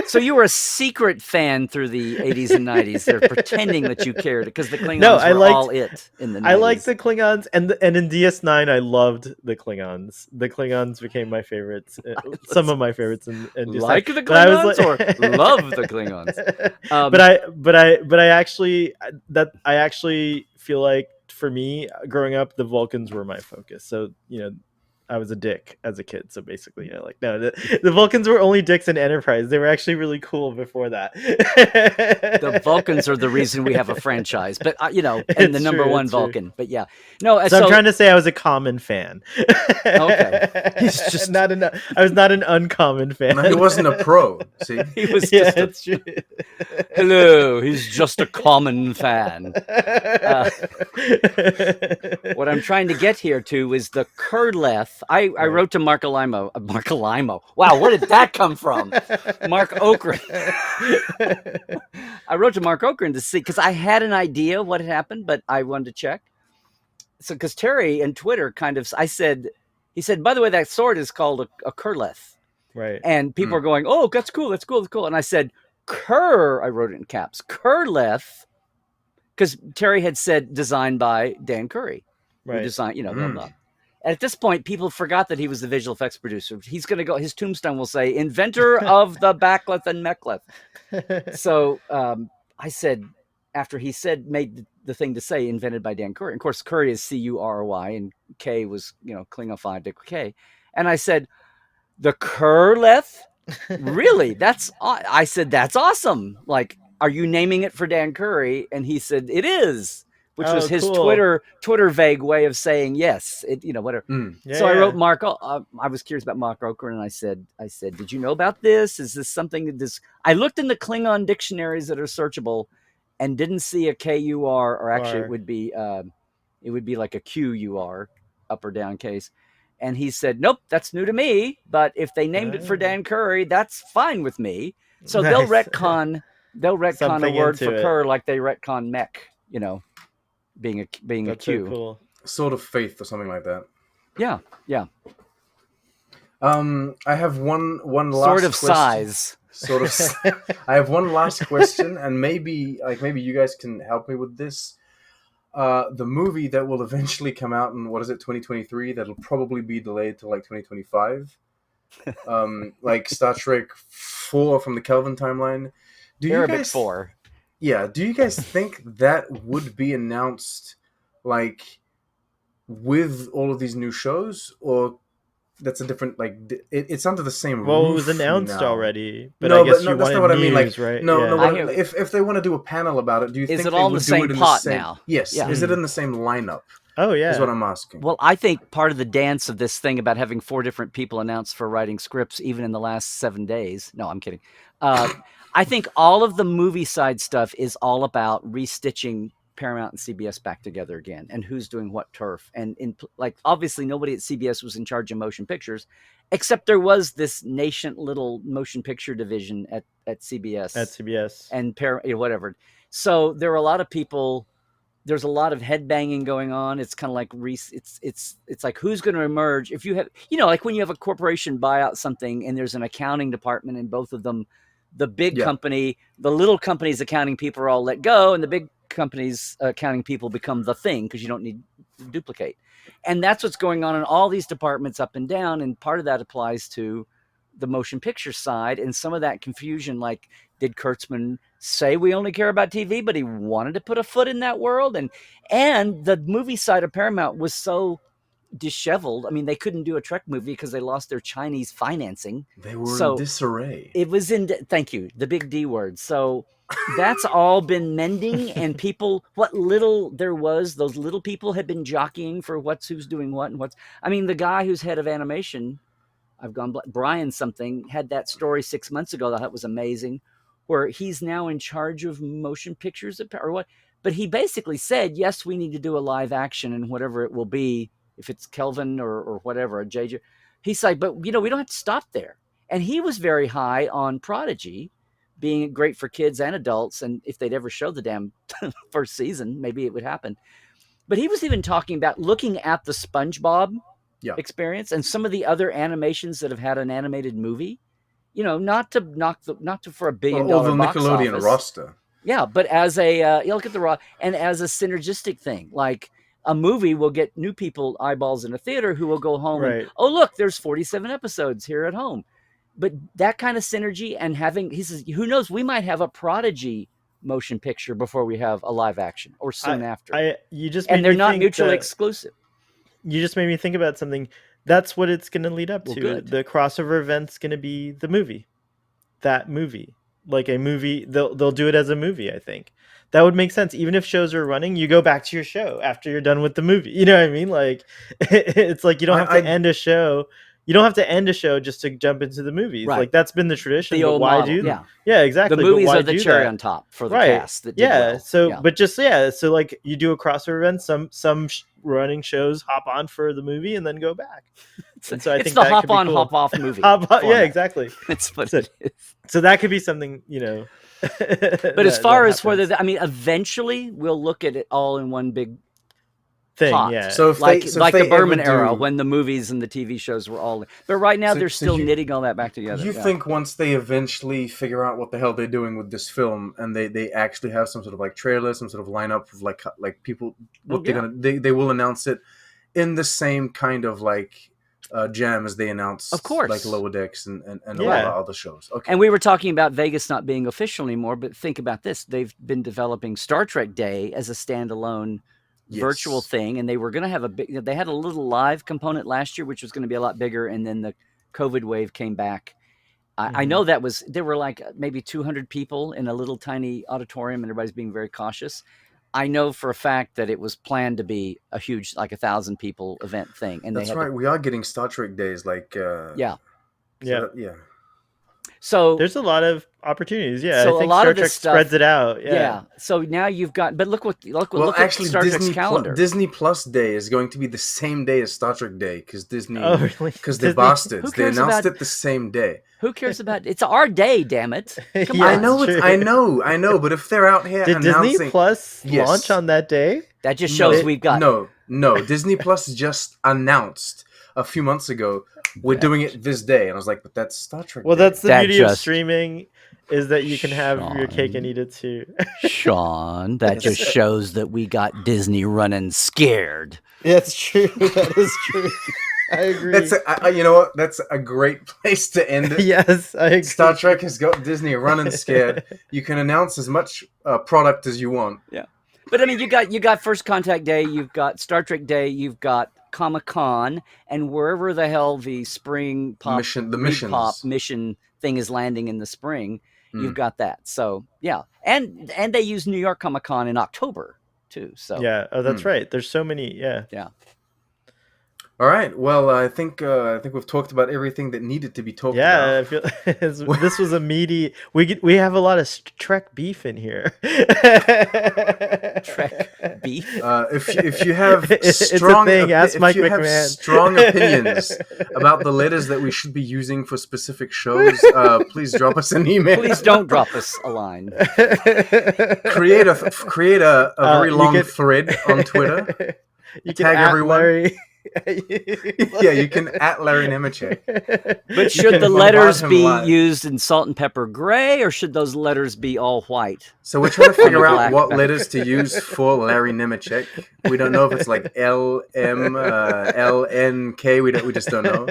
S3: So you were a secret fan through the 80s and 90s. They're pretending that you cared because the Klingons were all it in the 90s.
S2: I liked the Klingons, and in DS9 I loved the Klingons. The Klingons became my favorites. Some of my favorites in DS9.
S3: Like the Klingons or love the Klingons.
S2: But I actually feel like, for me, growing up, the Vulcans were my focus. So, I was a dick as a kid, so basically, the Vulcans were only dicks in Enterprise. They were actually really cool before that.
S3: The Vulcans are the reason we have a franchise, but and the number one Vulcan. True. But yeah, no.
S2: So I'm trying to say I was a common fan.
S3: Okay,
S2: he's just I was not an uncommon fan.
S1: No, he wasn't a pro. See,
S3: he was just that's true. Hello, he's just a common fan. What I'm trying to get here to is the Kurleth. I wrote to Mark Alimo. Wow, where did that come from? Mark Okran. I wrote to Mark Okran to see, because I had an idea what had happened, but I wanted to check. So, because Terry and Twitter he said, by the way, that sword is called a Kurleth.
S2: Right.
S3: And people are going, oh, that's cool, that's cool, that's cool. And I said, I wrote it in caps, Kurleth, because Terry had said designed by Dan Curry.
S2: Right.
S3: Who designed, blah, blah. At this point, people forgot that he was the visual effects producer. He's going to go, his tombstone will say, inventor of the Backleth and Mek'leth. So I said, after he made the thing to say, invented by Dan Curry. And of course, Curry is Curry, and K was, Klingonified K. And I said, the Kurleth? Really? I said, that's awesome. Like, are you naming it for Dan Curry? And he said, it is. Which was his cool. Twitter vague way of saying yes, whatever.
S2: Yeah,
S3: so I wrote Mark. I was curious about Mark Okran, and I said, did you know about this? Is this something I looked in the Klingon dictionaries that are searchable, and didn't see a KUR, or actually it would be like a QUR, up or down case. And he said, nope, that's new to me. But if they named it for Dan Curry, that's fine with me. So nice. They'll retcon a word for Kerr like they retcon mech, being a Q.
S2: So cool.
S1: Sort of faith or something like that.
S3: Yeah.
S1: I have one last
S3: sort of
S1: question.
S3: Size.
S1: Sort of. I have one last question, and maybe you guys can help me with this. The movie that will eventually come out in 2023? That'll probably be delayed to 2025. Like Star Trek 4 from the Kelvin timeline.
S3: Arabic 4.
S1: Yeah, do you guys think that would be announced with all of these new shows, or that's a different it's under the same
S2: Well,
S1: roof
S2: it was announced
S1: now.
S2: already, but I guess that's not what I mean. Right?
S1: No. If they want to do a panel about it, do you think
S3: it all
S1: they would
S3: the
S1: do it in
S3: pot
S1: the same
S3: now?
S1: Yes. Yeah. Is it in the same lineup?
S2: Oh yeah,
S1: is what I'm asking.
S3: Well, I think part of the dance of this thing about having 4 different people announced for writing scripts, even in the last 7 days. No, I'm kidding. I think all of the movie side stuff is all about restitching Paramount and CBS back together again, and who's doing what turf. And obviously nobody at CBS was in charge of motion pictures, except there was this nascent little motion picture division at CBS. And whatever. So there are a lot of people. There's a lot of headbanging going on. It's kind of like it's like who's going to emerge if you have like when you have a corporation buy out something and there's an accounting department in both of them. The big company, the little company's accounting people are all let go, and the big company's accounting people become the thing because you don't need to duplicate. And that's what's going on in all these departments up and down. And part of that applies to the motion picture side, and some of that confusion. Like, did Kurtzman say we only care about TV, but he wanted to put a foot in that world? And the movie side of Paramount was so disheveled. I mean, they couldn't do a Trek movie because they lost their Chinese financing.
S1: They were in disarray.
S3: It was thank you, the big D word. So that's all been mending, and people, what little there was, those little people had been jockeying for who's doing what and what's. I mean, the guy who's head of animation, Brian something, had that story 6 months ago that I thought was amazing, where he's now in charge of motion pictures or what. But he basically said, yes, we need to do a live action and whatever it will be, if it's Kelvin or whatever, a JJ. He's like, but we don't have to stop there. And he was very high on Prodigy being great for kids and adults. And if they'd ever show the damn first season, maybe it would happen. But he was even talking about looking at the SpongeBob experience and some of the other animations that have had an animated movie. Not for $1 billion
S1: all the
S3: box
S1: Nickelodeon
S3: office.
S1: roster.
S3: Yeah, but as a look at the raw and as a synergistic thing, like a movie will get new people eyeballs in a theater who will go home and, oh look, there's 47 episodes here at home. But that kind of synergy and he says, who knows, we might have a Prodigy motion picture before we have a live action or soon after.
S2: And
S3: they're not mutually exclusive.
S2: You just made me think about something. That's what it's going to lead up to.
S3: Good.
S2: The crossover event's going to be the movie. That movie. Like a movie, they'll do it as a movie, I think. That would make sense. Even if shows are running, you go back to your show after you're done with the movie. You know what I mean? Like, it's like you don't have to end a show. You don't have to end a show just to jump into the movies. Right. Like, that's been the tradition.
S3: The old
S2: why
S3: model,
S2: do that? Yeah, exactly.
S3: The movies are the cherry on top for the cast. That did well.
S2: So like you do a crossover event, some running shows hop on for the movie and then go back.
S3: And so I think the hop on, hop off movie.
S2: Yeah, exactly.
S3: That's what it is.
S2: So that could be something,
S3: But as far as whether, eventually we'll look at it all in one big
S2: thing,
S3: pot.
S2: yeah.
S1: So
S3: like the Berman era when the movies and the TV shows were all. But right now they're still knitting all that back together.
S1: You think once they eventually figure out what the hell they're doing with this film, and they actually have some sort of like trailer, some sort of lineup of like people, they will announce it in the same kind of like jam as they announced,
S3: of course,
S1: like Lower Decks and a lot of other shows. Okay.
S3: And we were talking about Vegas not being official anymore, but think about this: they've been developing Star Trek Day as a standalone virtual thing, and they were going to have they had a little live component last year, which was going to be a lot bigger, and then the COVID wave came back. I know there were like maybe 200 people in a little tiny auditorium, and everybody's being very cautious. I know for a fact that it was planned to be a huge, like 1,000 people event thing. And
S1: that's right. We are getting Star Trek days, like
S2: yeah.
S3: So
S2: there's a lot of opportunities. Yeah, so I think Star Trek spreads it out. Yeah.
S3: So now you've got, but look
S1: actually,
S3: at Star Trek's calendar.
S1: Disney Plus Day is going to be the same day as Star Trek Day because Disney.
S2: Oh, really?
S1: Because they're bastards. They announced it the same day.
S3: Who cares about it's our day? Damn it!
S2: Come on.
S1: I know. But if they're out here,
S2: did Disney Plus launch on that day?
S3: That just shows we've got
S1: no. Disney Plus just announced a few months ago. We're doing it this day, and I was like, "But that's Star Trek."
S2: Well, that's the beauty of streaming, is that you can have your cake and eat it too.
S3: Sean, that just shows that we got Disney running scared.
S2: That's true. That is true. I agree.
S1: You know what? That's a great place to end it.
S2: Yes, I agree.
S1: Star Trek has got Disney running scared. You can announce as much product as you want.
S3: Yeah, but I mean, you got First Contact Day, you've got Star Trek Day, you've got Comic-Con, and wherever the hell the spring mission thing is landing in the spring, you've got that. So yeah, and they use New York Comic-Con in October too. So
S2: yeah, that's right. There's so many. Yeah.
S1: All right. Well, I think we've talked about everything that needed to be talked about.
S2: Yeah, I feel this was a meaty. We have a lot of Trek beef in here.
S3: Trek beef.
S1: If you have strong, strong opinions about the letters that we should be using for specific shows, please drop us an email.
S3: Please don't drop us a line.
S1: Create a very long thread on Twitter.
S2: You can tag everyone. Larry.
S1: Yeah, you can at Larry Nemecek.
S3: But should the letters be used in salt and pepper gray, or should those letters be all white?
S1: So we're trying to figure out what letters to use for Larry Nemecek. We don't know if it's like L, M, L, N, K. We just don't know.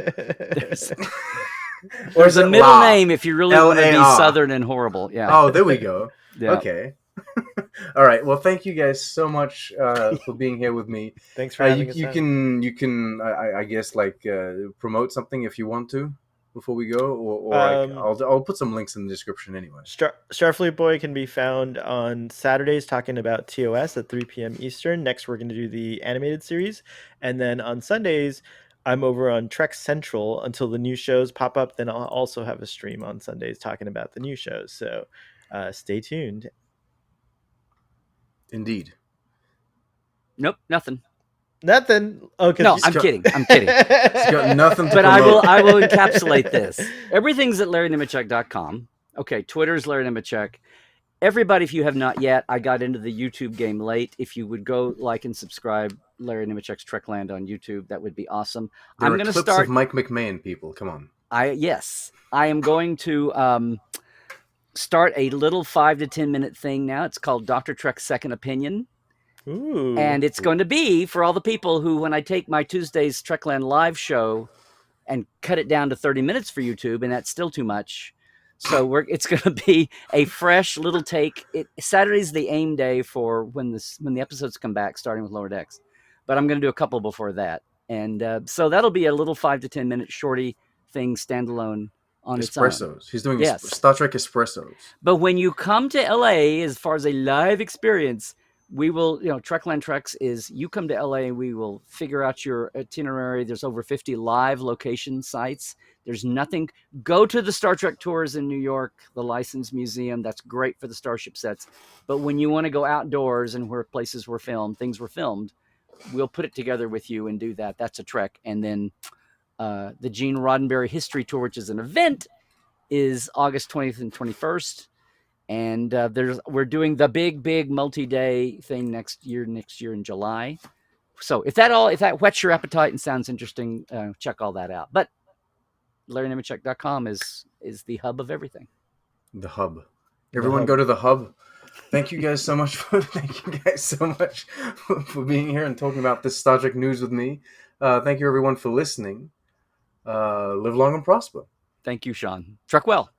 S3: There's a middle name if you really want to be southern and horrible. Yeah.
S1: Oh, there we go. Yeah. Okay. All right. Well, thank you guys so much for being here with me.
S2: Thanks for having us.
S1: You can I guess like promote something if you want to. before we go, or like,
S2: Um,
S1: I'll put some links in the description anyway.
S2: Starfleet Boy can be found on Saturdays talking about TOS at 3 p.m. Eastern. Next, we're going to do the animated series. And then on Sundays, I'm over on Trek Central until the new shows pop up. Then I'll also have a stream on Sundays talking about the new shows. So stay tuned.
S1: Indeed.
S3: Nope, nothing.
S2: Nothing. Oh,
S3: No,
S2: because
S3: I'm kidding. I'm kidding.
S1: He's got nothing to
S3: But
S1: promote.
S3: I will encapsulate this. Everything's at LarryNemecek.com. Okay, Twitter's Larry Nemecek. Everybody, if you have not yet, I got into the YouTube game late. If you would go like and subscribe Larry Nemecek's Trekland on YouTube, that would be awesome.
S1: There
S3: I'm
S1: are
S3: going to
S1: clips
S3: start.
S1: of Mike McMahon, people. Come on.
S3: Yes, I am going to start a little 5 to 10 minute thing now. It's called Dr. Trek's Second Opinion.
S2: Ooh.
S3: And it's going to be for all the people who, when I take my Tuesday's Trekland live show and cut it down to 30 minutes for YouTube, and that's still too much. So it's going to be a fresh little take. Saturday's the aim day for when the episodes come back, starting with Lower Decks. But I'm going to do a couple before that. And so that'll be a little 5 to 10 minute shorty thing, standalone on its own.
S1: Espressos. He's doing
S3: Yes.
S1: Star Trek espressos.
S3: But when you come to LA, as far as a live experience, we will, Trekland Treks is you come to LA and we will figure out your itinerary. There's over 50 live location sites. There's nothing. Go to the Star Trek tours in New York, the License Museum. That's great for the Starship sets. But when you want to go outdoors and where places were filmed, things were filmed, we'll put it together with you and do that. That's a trek. And then the Gene Roddenberry History Tour, which is an event, is August 20th and 21st. And we're doing the big multi-day thing next year in July. So if that whets your appetite and sounds interesting, check all that out. But LarryNemecek.com is the hub of everything.
S1: The hub. Everyone go to the hub. Thank you guys so much for being here and talking about this Star Trek news with me. Thank you everyone for listening. Live long and prosper.
S3: Thank you, Sean. Trek well.